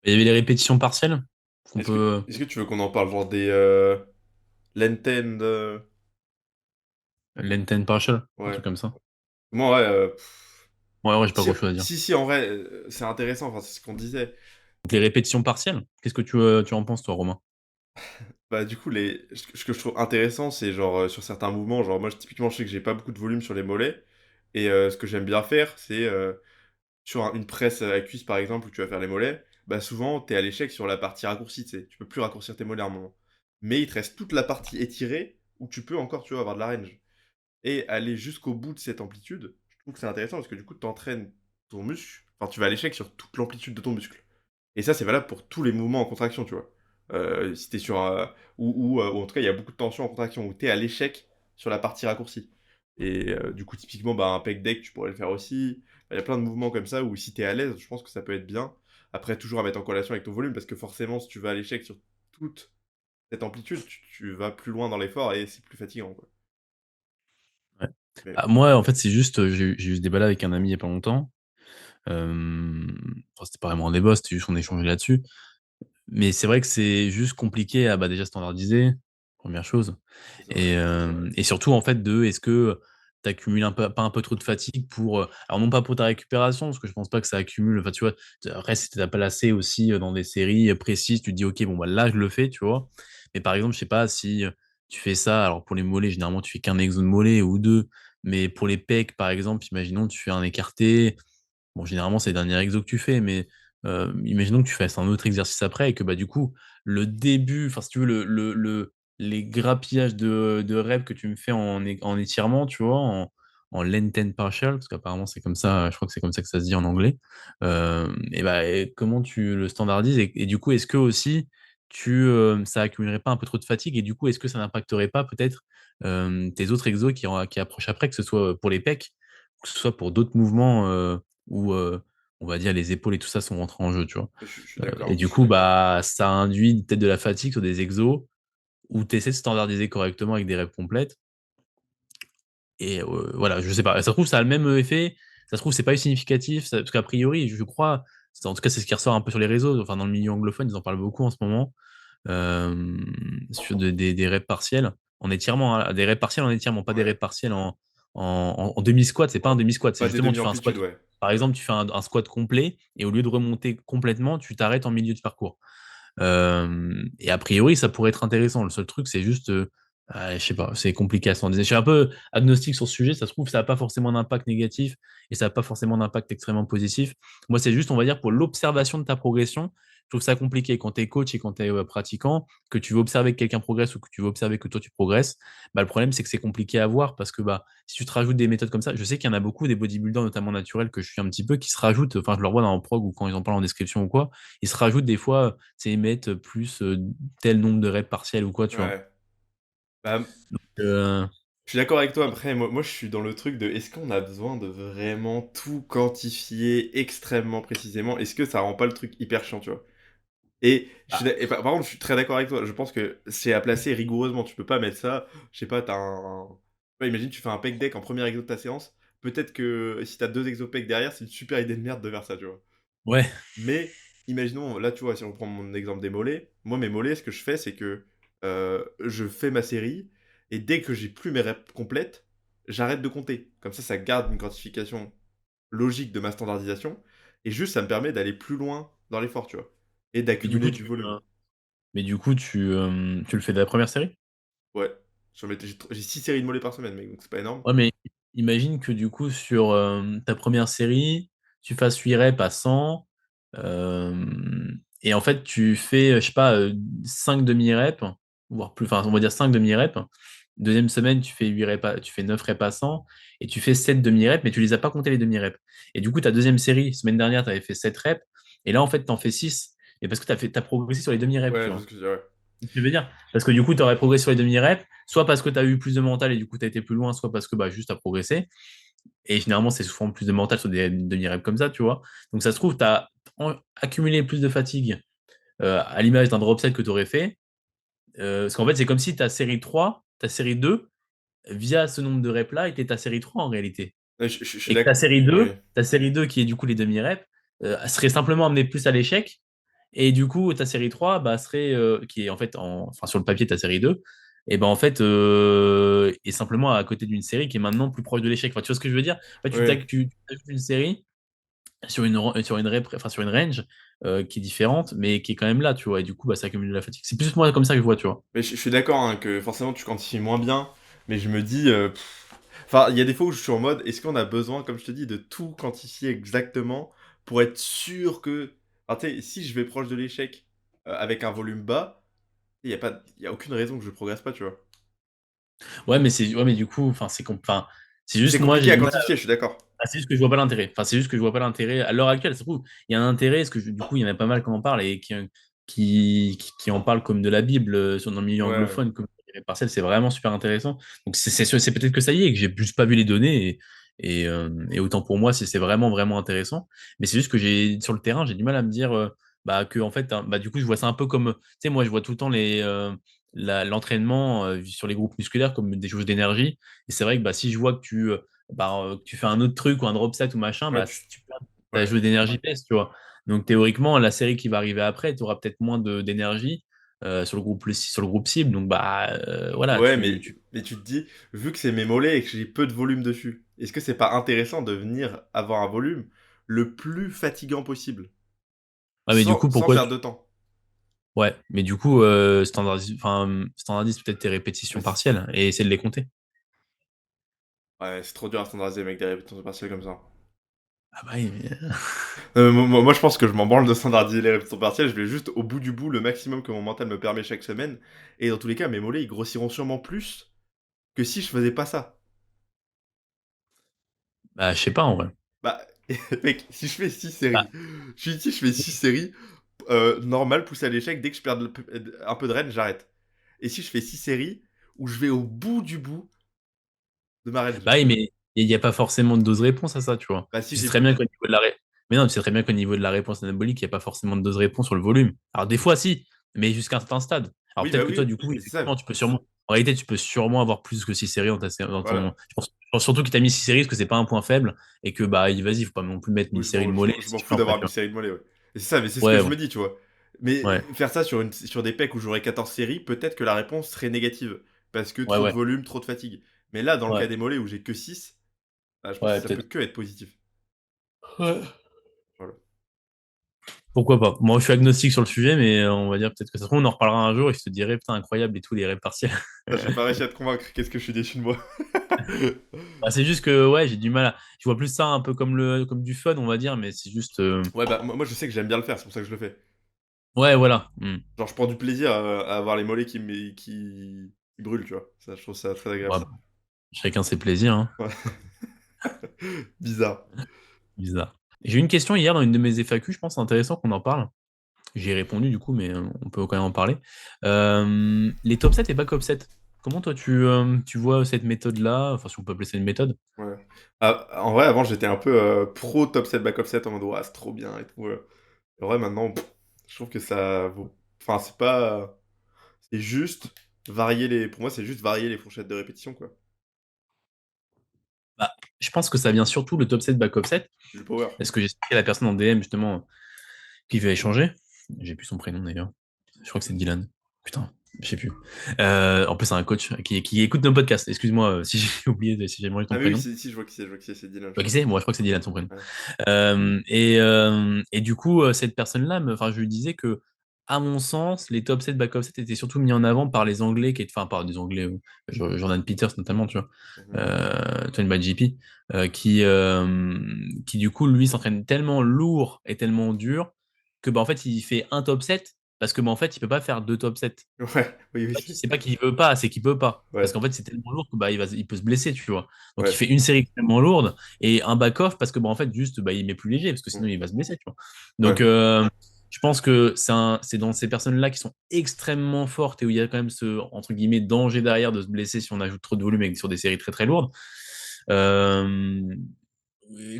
Il y avait les répétitions partielles qu'on Est-ce que, peut. est-ce que tu veux qu'on en parle, genre des lengthen, Lenten partial, un ouais. truc comme ça. Moi, ouais, Ouais, ouais, j'ai pas si, grand-chose à dire. si, en vrai, c'est intéressant, enfin, c'est ce qu'on disait. Donc, les répétitions partielles, qu'est-ce que tu en penses, toi, Romain? Bah, du coup, ce que je trouve intéressant, c'est genre sur certains mouvements, genre moi, typiquement, je sais que j'ai pas beaucoup de volume sur les mollets, et ce que j'aime bien faire, c'est sur une presse à cuisse, par exemple, où tu vas faire les mollets, bah souvent, t'es à l'échec sur la partie raccourcie, tu sais, tu peux plus raccourcir tes mollets à un moment. Mais il te reste toute la partie étirée, où tu peux encore, tu vois, avoir de la range. Et aller jusqu'au bout de cette amplitude, je trouve que c'est intéressant, parce que du coup, t'entraînes ton muscle, enfin, tu vas à l'échec sur toute l'amplitude de ton muscle. Et ça, c'est valable pour tous les mouvements en contraction, tu vois. Si t'es sur ou en tout cas, il y a beaucoup de tension en contraction, où t'es à l'échec sur la partie raccourcie. Et du coup, typiquement, bah, un pec deck, tu pourrais le faire aussi. Il y a plein de mouvements comme ça où si t'es à l'aise, je pense que ça peut être bien. Après, toujours à mettre en corrélation avec ton volume, parce que forcément, si tu vas à l'échec sur toute cette amplitude, tu vas plus loin dans l'effort et c'est plus fatigant, quoi. Ouais. Mais, Ah, moi, en fait, c'est juste, j'ai eu ce débat-là avec un ami il y a pas longtemps. Enfin, c'était pas vraiment un débat, c'était juste on échangeait là-dessus. Mais c'est vrai que c'est juste compliqué à bah, déjà standardiser, première chose. c'est ça, ouais. Et surtout, en fait, est-ce que tu accumules pas un peu trop de fatigue pour. Alors, non pas pour ta récupération, parce que je pense pas que ça accumule. Enfin, tu vois, après, si tu n'as pas lassé aussi dans des séries précises, tu te dis, OK, bon, bah, là, je le fais, tu vois. Mais par exemple, je sais pas si tu fais ça. Alors, pour les mollets, généralement, tu fais qu'un exo de mollet ou deux. Mais pour les pecs, par exemple, imaginons, tu fais un écarté. Bon, généralement, c'est le dernier exo que tu fais, mais imaginons que tu fasses un autre exercice après et que bah, du coup, le début, enfin, si tu veux, les grappillages de reps que tu me fais en étirement, tu vois, en lengthen partial, parce qu'apparemment, c'est comme ça, je crois que c'est comme ça que ça se dit en anglais, et bah, et comment tu le standardises et du coup, est-ce que aussi ça accumulerait pas un peu trop de fatigue? Et du coup, est-ce que ça n'impacterait pas peut-être tes autres exos qui approchent après, que ce soit pour les pecs, que ce soit pour d'autres mouvements où on va dire les épaules et tout ça sont rentrés en jeu, tu vois? Je suis Et d'accord, je du suis coup, d'accord. bah, ça induit peut-être de la fatigue sur des exos où tu essaies de standardiser correctement avec des reps complètes. Et voilà, je sais pas. Ça se trouve, ça a le même effet. Ça se trouve, c'est pas significatif. Parce qu'a priori, je crois, en tout cas, c'est ce qui ressort un peu sur les réseaux. Enfin, dans le milieu anglophone, ils en parlent beaucoup en ce moment. Sur des reps partiels en étirement, hein, des reps partiels en étirement, pas des Ouais. reps partiels en demi-squat. C'est pas un En- demi-squat, c'est Pas des justement, tu fais un demi-amplitudes, squat. ouais. Par exemple, tu fais un squat complet et au lieu de remonter complètement, tu t'arrêtes en milieu de parcours. Et a priori, ça pourrait être intéressant. Le seul truc, c'est juste, je sais pas, c'est compliqué à s'en dire. Je suis un peu agnostique sur ce sujet. Ça se trouve, ça n'a pas forcément d'impact négatif et ça n'a pas forcément d'impact extrêmement positif. Moi, c'est juste, on va dire, pour l'observation de ta progression, je trouve ça compliqué quand tu es coach et quand tu es pratiquant, que tu veux observer que quelqu'un progresse ou que tu veux observer que toi tu progresses. Bah, le problème, c'est que c'est compliqué à voir parce que bah, si tu te rajoutes des méthodes comme ça, je sais qu'il y en a beaucoup, des bodybuilders, notamment naturels, que je suis un petit peu, qui se rajoutent, enfin, je le vois dans un prog ou quand ils en parlent en description ou quoi, ils se rajoutent des fois, tu sais, mettre plus tel nombre de reps partiels ou quoi, tu vois. Ouais. Bah, Euh, je suis d'accord avec toi. Après, moi, je suis dans le truc de est-ce qu'on a besoin de vraiment tout quantifier extrêmement précisément? Est-ce que ça rend pas le truc hyper chiant, tu vois? Et, par contre, je suis très d'accord avec toi. Je pense que c'est à placer rigoureusement. Tu peux pas mettre ça. Je sais pas, ouais, imagine, tu fais un pec deck en première exo de ta séance. Peut-être que si t'as deux exo pecs derrière, c'est une super idée de merde de faire ça, tu vois. ouais, Mais imaginons, là, tu vois, si on prend mon exemple des mollets, moi, mes mollets, ce que je fais, c'est que je fais ma série et dès que j'ai plus mes reps complètes, j'arrête de compter. Comme ça garde une quantification logique de ma standardisation et juste, ça me permet d'aller plus loin dans l'effort, tu vois, et mais du coup, d'accumuler du volume. tu le fais de la première série? Ouais. J'ai 6 séries de mollets par semaine, mec, donc c'est pas énorme. Ouais, mais imagine que du coup, sur ta première série, tu fasses 8 reps à 100, euh, et en fait, tu fais, je sais pas, 5 demi-reps, voire plus, enfin, on va dire 5 demi-reps. Deuxième semaine, tu fais 9 reps à 100, et tu fais 7 demi-reps, mais tu les as pas comptés les demi-reps. Et du coup, ta deuxième série, semaine dernière, tu avais fait 7 reps, et là, en fait, tu en fais 6. Et parce que t'as progressé sur les demi-reps, Ouais, tu je vois vois. ce que tu veux dire, ouais. Tu veux dire? Parce que du coup, tu aurais progressé sur les demi-reps, soit parce que tu as eu plus de mental et du coup, tu as été plus loin, soit parce que bah, juste tu as progressé. Et généralement, c'est souvent plus de mental sur des demi-reps comme ça, tu vois. Donc, ça se trouve, tu as accumulé plus de fatigue à l'image d'un drop set que tu aurais fait. Parce qu'en fait, c'est comme si ta série 3, ta série 2, via ce nombre de reps-là, était ta série 3 en réalité. Ouais, je suis Et que d'accord. Oui. ta série 2 qui est du coup les demi-reps, serait simplement amenée plus à l'échec. Et du coup, ta série 3 bah, serait, qui est en fait, enfin, sur le papier, ta série 2 et ben en fait, est simplement à côté d'une série qui est maintenant plus proche de l'échec. Enfin, tu vois ce que je veux dire? En fait, Oui. tu ajoutes une série sur une range qui est différente, mais qui est quand même là, tu vois. Et du coup, bah, ça accumule de la fatigue. C'est plus moi comme ça que je vois, tu vois. Mais je suis d'accord hein, que forcément tu quantifies moins bien, mais je me dis, enfin, il y a des fois où je suis en mode, est-ce qu'on a besoin, comme je te dis, de tout quantifier exactement pour être sûr que, enfin, tu sais, si je vais proche de l'échec avec un volume bas, il y a aucune raison que je progresse pas, tu vois. Ouais, mais du coup, enfin, c'est C'est juste moi, j'ai compliqué à du mal. quantifier, je suis d'accord. C'est juste que je vois pas l'intérêt. Enfin, c'est juste que je vois pas l'intérêt. À l'heure actuelle, ça se trouve, il y a un intérêt, parce que du coup, il y en a pas mal qui en parlent et qui en parlent comme de la Bible dans le milieu Ouais, ouais. anglophone, comme les parcelles, c'est vraiment super intéressant. Donc, c'est peut-être que ça y est, que j'ai juste pas vu les données et autant pour moi, c'est vraiment, vraiment intéressant. Mais c'est juste que sur le terrain, j'ai du mal à me dire bah, que, en fait, hein, bah, du coup, je vois ça un peu comme, tu sais, moi, je vois tout le temps l'entraînement sur les groupes musculaires comme des choses d'énergie. Et c'est vrai que bah, si je vois que tu fais un autre truc ou un drop set ou machin, Ouais, bah, si tu perds ta ouais. jeu d'énergie baisse, tu vois. Donc théoriquement, la série qui va arriver après, tu auras peut-être moins d'énergie sur le groupe cible. Donc bah voilà, Ouais, mais tu te dis, vu que c'est mes mollets et que j'ai peu de volume dessus, est-ce que c'est pas intéressant de venir avoir un volume le plus fatigant possible, Ouais, mais du coup, sans perdre de temps? Ouais, mais du coup, standardise peut-être tes Mais répétitions partielles et essaie de les compter. ouais, c'est trop dur à standardiser avec des répétitions partielles comme ça. Ah bah oui, Moi, je pense que je m'en branle de standardiser les répétitions partielles. Je vais juste au bout du bout le maximum que mon mental me permet chaque semaine. Et dans tous les cas, mes mollets, ils grossiront sûrement plus que si je faisais pas ça. bah je sais pas en vrai. Bah, mec, si je fais 6 Bah, séries, si je fais 6 séries, normal, poussé à l'échec, dès que je perds un peu de range, j'arrête. Et si je fais 6 séries où je vais au bout du bout de ma range. Bah oui, mais il n'y a pas forcément de dose-réponse à ça, tu vois. Bah si Tu sais j'ai très bien qu'au niveau de la Mais non, tu sais très bien qu'au niveau de la réponse anabolique, il n'y a pas forcément de dose-réponse sur le volume. Alors des fois, si, mais jusqu'à un certain stade. Alors oui bah peut-être que toi, oui, du coup, mais c'est ça. effectivement, tu peux sûrement. En réalité, tu peux sûrement avoir plus que 6 séries dans ton. Voilà. Je pense surtout qu'il t'a mis 6 séries parce que c'est pas un point faible et que bah vas-y, faut pas non plus mettre une Oui, série de mollets je si m'en tu fous flanques pas, d'avoir tu mis vois. série de mollets, ouais. Et c'est ça, mais c'est ce que Ouais, je ouais, me dis, tu vois. Mais ouais, faire ça sur des pecs où j'aurais 14 séries, peut-être que la réponse serait négative. Parce que ouais, trop de ouais, volume, trop de fatigue. Mais là, dans le cas ouais, des mollets où j'ai que 6, bah, je pense que ouais, ça peut peut-être. que être positif. Ouais. Voilà. Pourquoi pas? Moi, je suis agnostique sur le sujet, mais on va dire peut-être que ça se trouve, on en reparlera un jour et je te dirai, putain, incroyable et tout, les rêves partiels. Ah, j'ai pas réussi à te convaincre, qu'est-ce que je suis déçu de moi. Bah, c'est juste que ouais, j'ai du mal à. Je vois plus ça un peu comme du fun, on va dire, mais c'est juste. Ouais, bah moi je sais que j'aime bien le faire, c'est pour ça que je le fais. Ouais, voilà. Hmm. Genre je prends du plaisir à avoir les mollets qui brûlent, tu vois. Ça, je trouve ça très agréable. Ouais, chacun ses plaisirs, hein. Ouais. Bizarre. Bizarre. J'ai eu une question hier dans une de mes FAQ, je pense c'est intéressant qu'on en parle. J'y ai répondu du coup, mais on peut quand même en parler. Les top 7 et back-up 7. Comment toi tu vois cette méthode-là? Enfin, si on peut appeler ça une méthode. Ouais. Ah, en vrai, avant, j'étais un peu pro top 7, back of 7 en mode, ouais, c'est trop bien et tout. En vrai, maintenant, je trouve que ça vaut. Enfin, c'est pas. C'est juste varier les. Pour moi, c'est juste varier les fourchettes de répétition, quoi. Bah, je pense que ça vient surtout le top 7, back-up 7. C'est du power. Est-ce que j'ai expliqué à la personne en DM justement qui veut échanger? J'ai plus son prénom d'ailleurs. Je crois que c'est Dylan. Putain, je sais plus. En plus, c'est un coach qui écoute nos podcasts. Excuse-moi si j'ai oublié, si j'ai mangé Ah, ton mais oui, prénom. si, je vois qui c'est, je vois qui c'est Dylan, Tu je vois qui crois. c'est? Bon, je crois que c'est Dylan son prénom. Ouais. Et du coup, cette personne-là, enfin, je lui disais que, à mon sens, les top 7, back-up 7 étaient surtout mis en avant par les Anglais, enfin, par des Anglais, Jordan Peters notamment, tu vois, Mhm. Tony by JP, qui du coup, lui, s'entraîne tellement lourd et tellement dur que, bah, en fait, il fait un top 7 parce que, bah, en fait, il peut pas faire deux top 7. Ouais, oui, oui. C'est pas qu'il veut pas, c'est qu'il peut pas. Parce Ouais, qu'en fait, c'est tellement lourd que bah, il peut se blesser, tu vois. Donc, il ouais. fait une série extrêmement lourde et un back-off parce que, bah, en fait, juste, bah, il met plus léger parce que sinon, Mm. il va se blesser, tu vois. Ouais. Donc, je pense que c'est dans ces personnes-là qui sont extrêmement fortes et où il y a quand même ce, entre guillemets, danger derrière de se blesser si on ajoute trop de volume sur des séries très, très lourdes. Euh,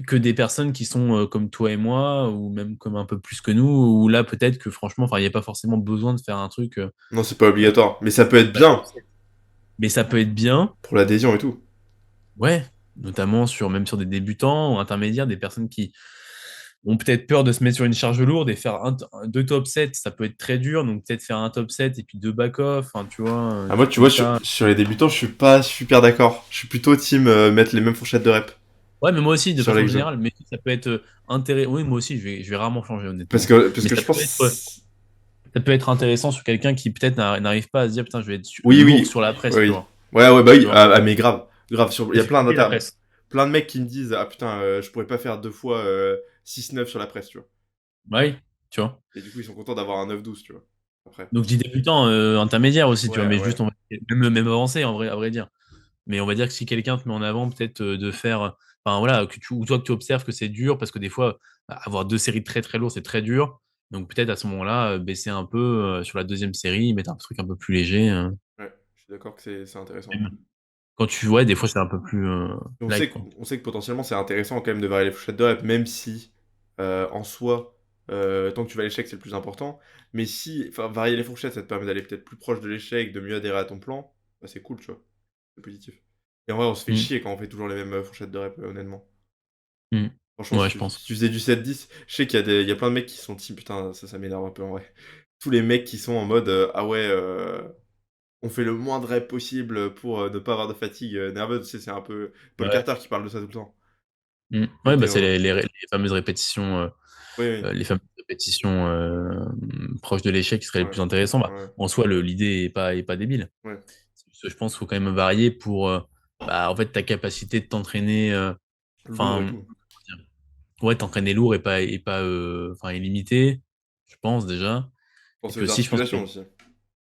que des personnes qui sont comme toi et moi, ou même comme un peu plus que nous, où là, peut-être que franchement, enfin, il n'y a pas forcément besoin de faire un truc. Non, c'est pas Euh, obligatoire. Mais ça peut être bien mais ça peut être bien, pour l'adhésion et tout. ouais, notamment même sur des débutants ou intermédiaires, des personnes qui ont peut-être peur de se mettre sur une charge lourde et faire deux top 7, ça peut être très dur, donc peut-être faire un top 7 et puis deux back-off, enfin, tu vois, Ah, des moi, trucs tu vois, comme ça. sur les débutants, je suis pas super d'accord. Je suis plutôt team mettre les mêmes fourchettes de rep Ouais, mais moi aussi, de sur façon l'exo. générale, mais ça peut être intéressant. Oui, moi aussi, je vais rarement changer, honnêtement. Parce Mais que je pense. ça peut être intéressant sur quelqu'un qui peut-être n'arrive pas à se dire, putain, je vais être Oui, lourd oui, sur la oui, presse, tu oui. vois. Ouais, ouais, bah Tu oui, vois. ah, mais grave, grave. Il y Et a plein supprimer la d'internes, presse. plein de mecs qui me disent, ah putain, je pourrais pas faire deux fois 6-9 sur la presse, tu vois. Bah oui, tu vois. Et du coup, ils sont contents d'avoir un 9-12, tu vois. Après. Donc, je dis débutant, intermédiaire aussi, tu vois, Ouais, mais juste, ouais. même avancé, à vrai dire. Mais on va dire que si quelqu'un te met en avant, peut-être de faire, enfin voilà, ou toi que tu observes que c'est dur, parce que des fois, avoir deux séries très très lourdes, c'est très dur. Donc peut-être à ce moment-là, baisser un peu sur la deuxième série, mettre un truc un peu plus léger. Ouais, je suis d'accord que c'est intéressant. Même. Quand tu vois, des fois c'est un peu plus Et light, quoi. on sait que potentiellement, c'est intéressant quand même de varier les fourchettes de rep, même si, en soi, tant que tu vas à l'échec, c'est le plus important. Mais si, enfin, varier les fourchettes, ça te permet d'aller peut-être plus proche de l'échec, de mieux adhérer à ton plan, bah, c'est cool, tu vois. C'est positif. Et en vrai, on se fait Mm, chier quand on fait toujours les mêmes fourchettes de rep, honnêtement. mm. Franchement, Ouais, je pense. si tu faisais du 7-10, je sais il y a plein de mecs qui sont team, putain, ça m'énerve un peu en vrai. Tous les mecs qui sont en mode, ah ouais, on fait le moins de reps possible pour ne pas avoir de fatigue nerveuse. Tu sais, c'est un peu Paul Ouais. Carter qui parle de ça tout le temps. Mm. Et Ouais, t'es bah, c'est en- les fameuses répétitions, Oui, oui, proches de l'échec qui seraient les ouais, plus intéressants. Bah, ouais, en soi, l'idée est pas débile. ouais. Je pense qu'il faut quand même varier pour bah, en fait, ta capacité de t'entraîner. Lourd et Enfin, tout. ouais, t'entraîner lourd et pas enfin, illimité, je pense déjà. Et Penser puis aux aussi, je pense que, articulations aussi.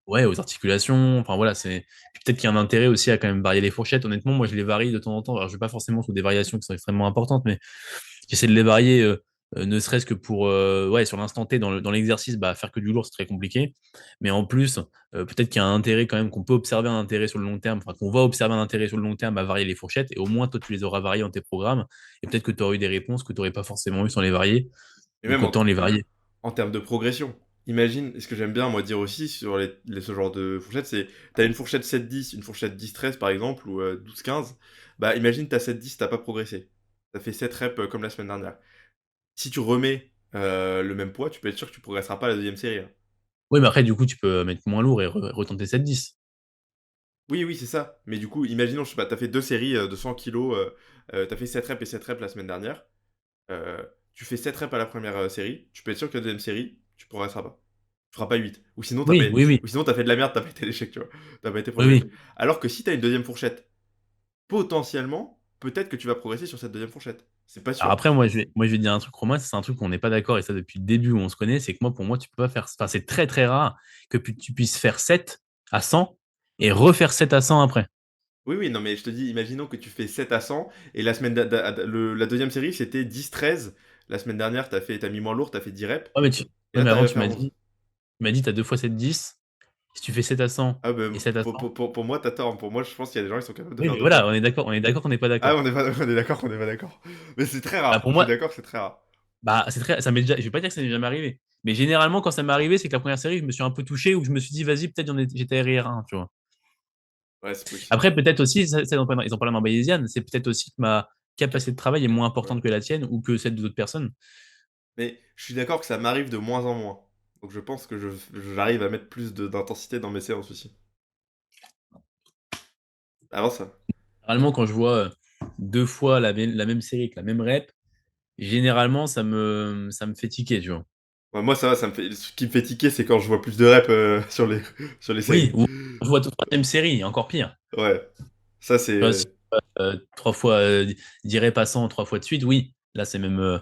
ouais, aux articulations, enfin voilà, puis peut-être qu'il y a un intérêt aussi à quand même varier les fourchettes. Honnêtement, moi, je les varie de temps en temps. Alors, je vais pas forcément sur des variations qui sont extrêmement importantes, mais j'essaie de les varier. ne serait-ce que pour, ouais, sur l'instant T, dans l'exercice, bah, faire que du lourd, c'est très compliqué. Mais en plus, peut-être qu'il y a un intérêt quand même, qu'on peut observer un intérêt sur le long terme, enfin, qu'on va observer un intérêt sur le long terme à varier les fourchettes. Et au moins, toi, tu les auras variées dans tes programmes. Et peut-être que tu auras eu des réponses que tu n'aurais pas forcément eu sans les varier. Et Donc, même autant les varier. en termes de progression. Imagine, et ce que j'aime bien, moi, dire aussi sur ce genre de fourchette, c'est, t'as une fourchette 7-10, une fourchette 10-13, par exemple, ou 12-15, bah, imagine, t'as 7-10, t'as pas progressé. T'as fait 7 reps comme la semaine dernière. Si tu remets le même poids, tu peux être sûr que tu progresseras pas à la deuxième série, hein. Oui, mais après, du coup, tu peux mettre moins lourd et retenter 7-10. Oui, oui, c'est ça. Mais du coup, imaginons, je sais pas, t'as fait deux séries de 100 kilos, t'as fait 7 reps et 7 reps la semaine dernière. Tu fais 7 reps à la première série, tu peux être sûr que la deuxième série, tu progresseras pas. Tu feras pas 8. Ou sinon, Oui, oui, oui. t'as fait de la merde, t'as pas été l'échec, tu vois. T'as pas été Oui, progressé. oui. Alors que si t'as une deuxième fourchette, potentiellement, peut-être que tu vas progresser sur cette deuxième fourchette. C'est pas Alors sûr. après, moi, je vais dire un truc, Romain, c'est un truc qu'on n'est pas d'accord, et ça depuis le début où on se connaît, c'est que moi, pour moi, tu peux pas faire. Enfin, c'est très, très rare que tu puisses faire 7 à 100 et refaire 7 à 100 après. Oui, oui, non, mais je te dis, imaginons que tu fais 7 à 100, et la semaine la deuxième série, c'était 10-13. La semaine dernière, t'as mis moins lourd, t'as fait 10 reps, Ouais, et ouais, là, mais t'arrives avant, à faire 11. tu m'as dit, tu as 2 fois 7, 10. Si tu fais 7 à 100 Ah, ben, et 7 à 100. pour moi, t'as tort. Pour moi, je pense qu'il y a des gens qui sont capables de Oui, faire mais 2 fois. voilà, on est d'accord qu'on n'est pas Ah, d'accord. on est d'accord qu'on est pas d'accord. Mais c'est très Bah, rare. pour Je suis moi, d'accord que c'est très rare. bah, ça m'est déjà, je vais pas dire que ça m'est jamais arrivé. Mais généralement, quand ça m'est arrivé, c'est que la première série, je me suis un peu touché, ou je me suis dit, vas-y, peut-être j'étais RR1, tu vois. Ouais, c'est possible. Après, peut-être aussi, ils en parlent dans Bayesian, c'est peut-être aussi que ma capacité de travail est moins Ouais. importante que la tienne ou que celle d'autres personnes. Mais je suis d'accord que ça m'arrive de moins en moins. Donc je pense que j'arrive à mettre plus d'intensité dans mes séances aussi. Avant ça. Généralement, quand je vois 2 fois la même série avec la même rep, généralement, ça me fait tiquer, tu vois. Ouais, moi, ça va, ce qui me fait tiquer, c'est quand je vois plus de reps sur les Oui, séries. ou je vois 3e série, encore pire. Ouais. Ça, Tu vois, si, c'est. 3 fois 10 reps passants 3 fois de suite, oui. Là, c'est même.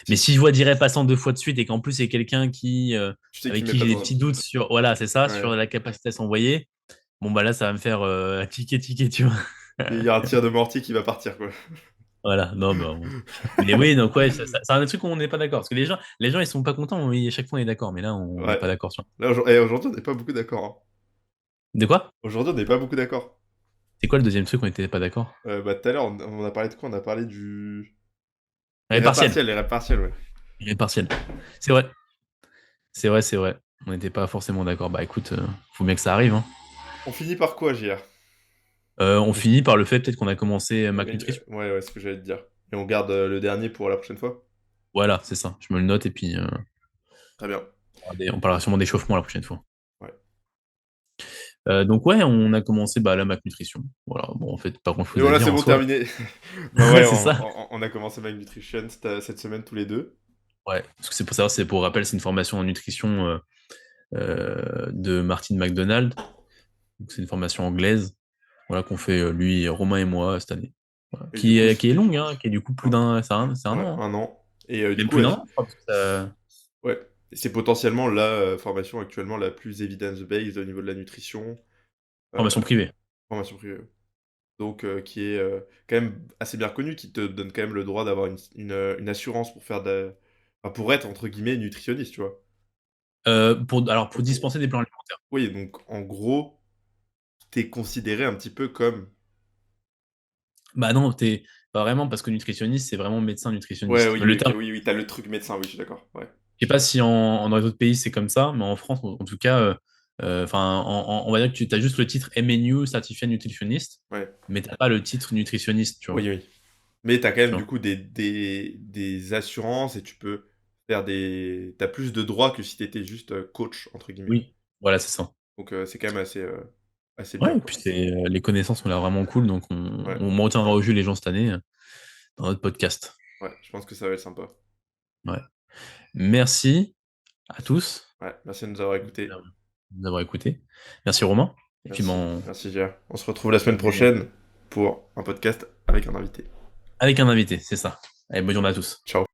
Mais si je vois 10 reps passants 2 fois de suite et qu'en plus, c'est quelqu'un Tu sais que tu avec mets qui pas j'ai de des rep. petits doutes sur, voilà, c'est ça, sur Ouais. la capacité à s'envoyer, bon, bah là, ça va me faire tiquer, tiquer, tu vois. Il y a un tir de mortier qui va partir, quoi. Voilà, non, bah, mais oui, donc ouais, c'est un truc où on n'est pas d'accord. Parce que les gens, ils sont pas contents. Oui, à chaque fois, on est d'accord, mais là, on n'est Ouais. pas d'accord sur. Là, aujourd'hui, on n'est pas beaucoup d'accord, hein. De quoi? Aujourd'hui, on n'est pas beaucoup d'accord. C'est quoi le deuxième truc où on n'était pas d'accord? Bah, tout à l'heure, on a parlé de quoi? On a parlé du. Les partiels. Les rêves partiels, ouais. Les partiels. C'est vrai. C'est vrai, c'est vrai. On n'était pas forcément d'accord. Bah écoute, faut bien que ça arrive, hein. On finit par quoi, JR? On finit par le fait peut-être qu'on a commencé Mac Nutrition. Ouais, ouais, c'est ce que j'allais te dire. Et on garde le dernier pour la prochaine fois? Voilà, c'est ça. Je me le note et puis Très bien. on parlera sûrement d'échauffement la prochaine fois. Ouais. Donc ouais, on a commencé bah, la Mac Nutrition. Voilà, bon, en fait, pas Et grand-chose à voilà, dire c'est en bon, soi. terminé. Bah ouais, C'est ça. on a commencé My Nutrition cette semaine tous les deux. Ouais, parce que c'est pour savoir, c'est pour rappel, c'est une formation en nutrition de Martin McDonald. Donc, c'est une formation anglaise, voilà, qu'on fait lui, Romain et moi cette année. Voilà. Et du Qui coup, est, qui est longue, hein, qui est du coup plus d'un, c'est un ouais, an, hein. 1 an. Et du Même coup, plus d'un an, je crois, parce que ouais, c'est potentiellement la formation actuellement la plus evidence-based au niveau de la nutrition. euh, formation privée. Formation privée. Donc, qui est quand même assez bien connue, qui te donne quand même le droit d'avoir une assurance pour faire enfin, pour être, entre guillemets, nutritionniste, tu vois. Alors, pour dispenser des plans alimentaires. Oui, donc en gros, t'es considéré un petit peu comme. Bah non, t'es pas vraiment, parce que nutritionniste, c'est vraiment médecin Ouais, nutritionniste. oui, Le oui, terme, oui, oui, t'as le truc médecin, oui, je suis d'accord. Ouais. je sais pas si dans les autres pays c'est comme ça, mais en France, en tout cas, enfin, on va dire que tu as juste le titre MNU, Certified Nutritionist, Ouais. mais t'as pas le titre nutritionniste, tu vois. Oui, oui. Mais t'as quand Tu même du vois. coup des assurances et tu peux faire des. T'as plus de droits que si t'étais juste coach, entre guillemets. Oui, voilà, c'est ça. Donc c'est quand même assez bien, Ouais, et quoi. puis les connaissances ont l'air vraiment cool, donc Ouais, on retiendra au jus les gens cette année dans notre podcast. ouais, je pense que ça va être sympa. Ouais. Merci à tous Ouais, merci de nous avoir écoutés. de nous avoir écoutés. Merci Romain. Et puis Merci, merci Gérard. On se retrouve la semaine ben, prochaine pour un podcast avec un invité. avec un invité, c'est ça. Allez, bonne journée à tous. Ciao.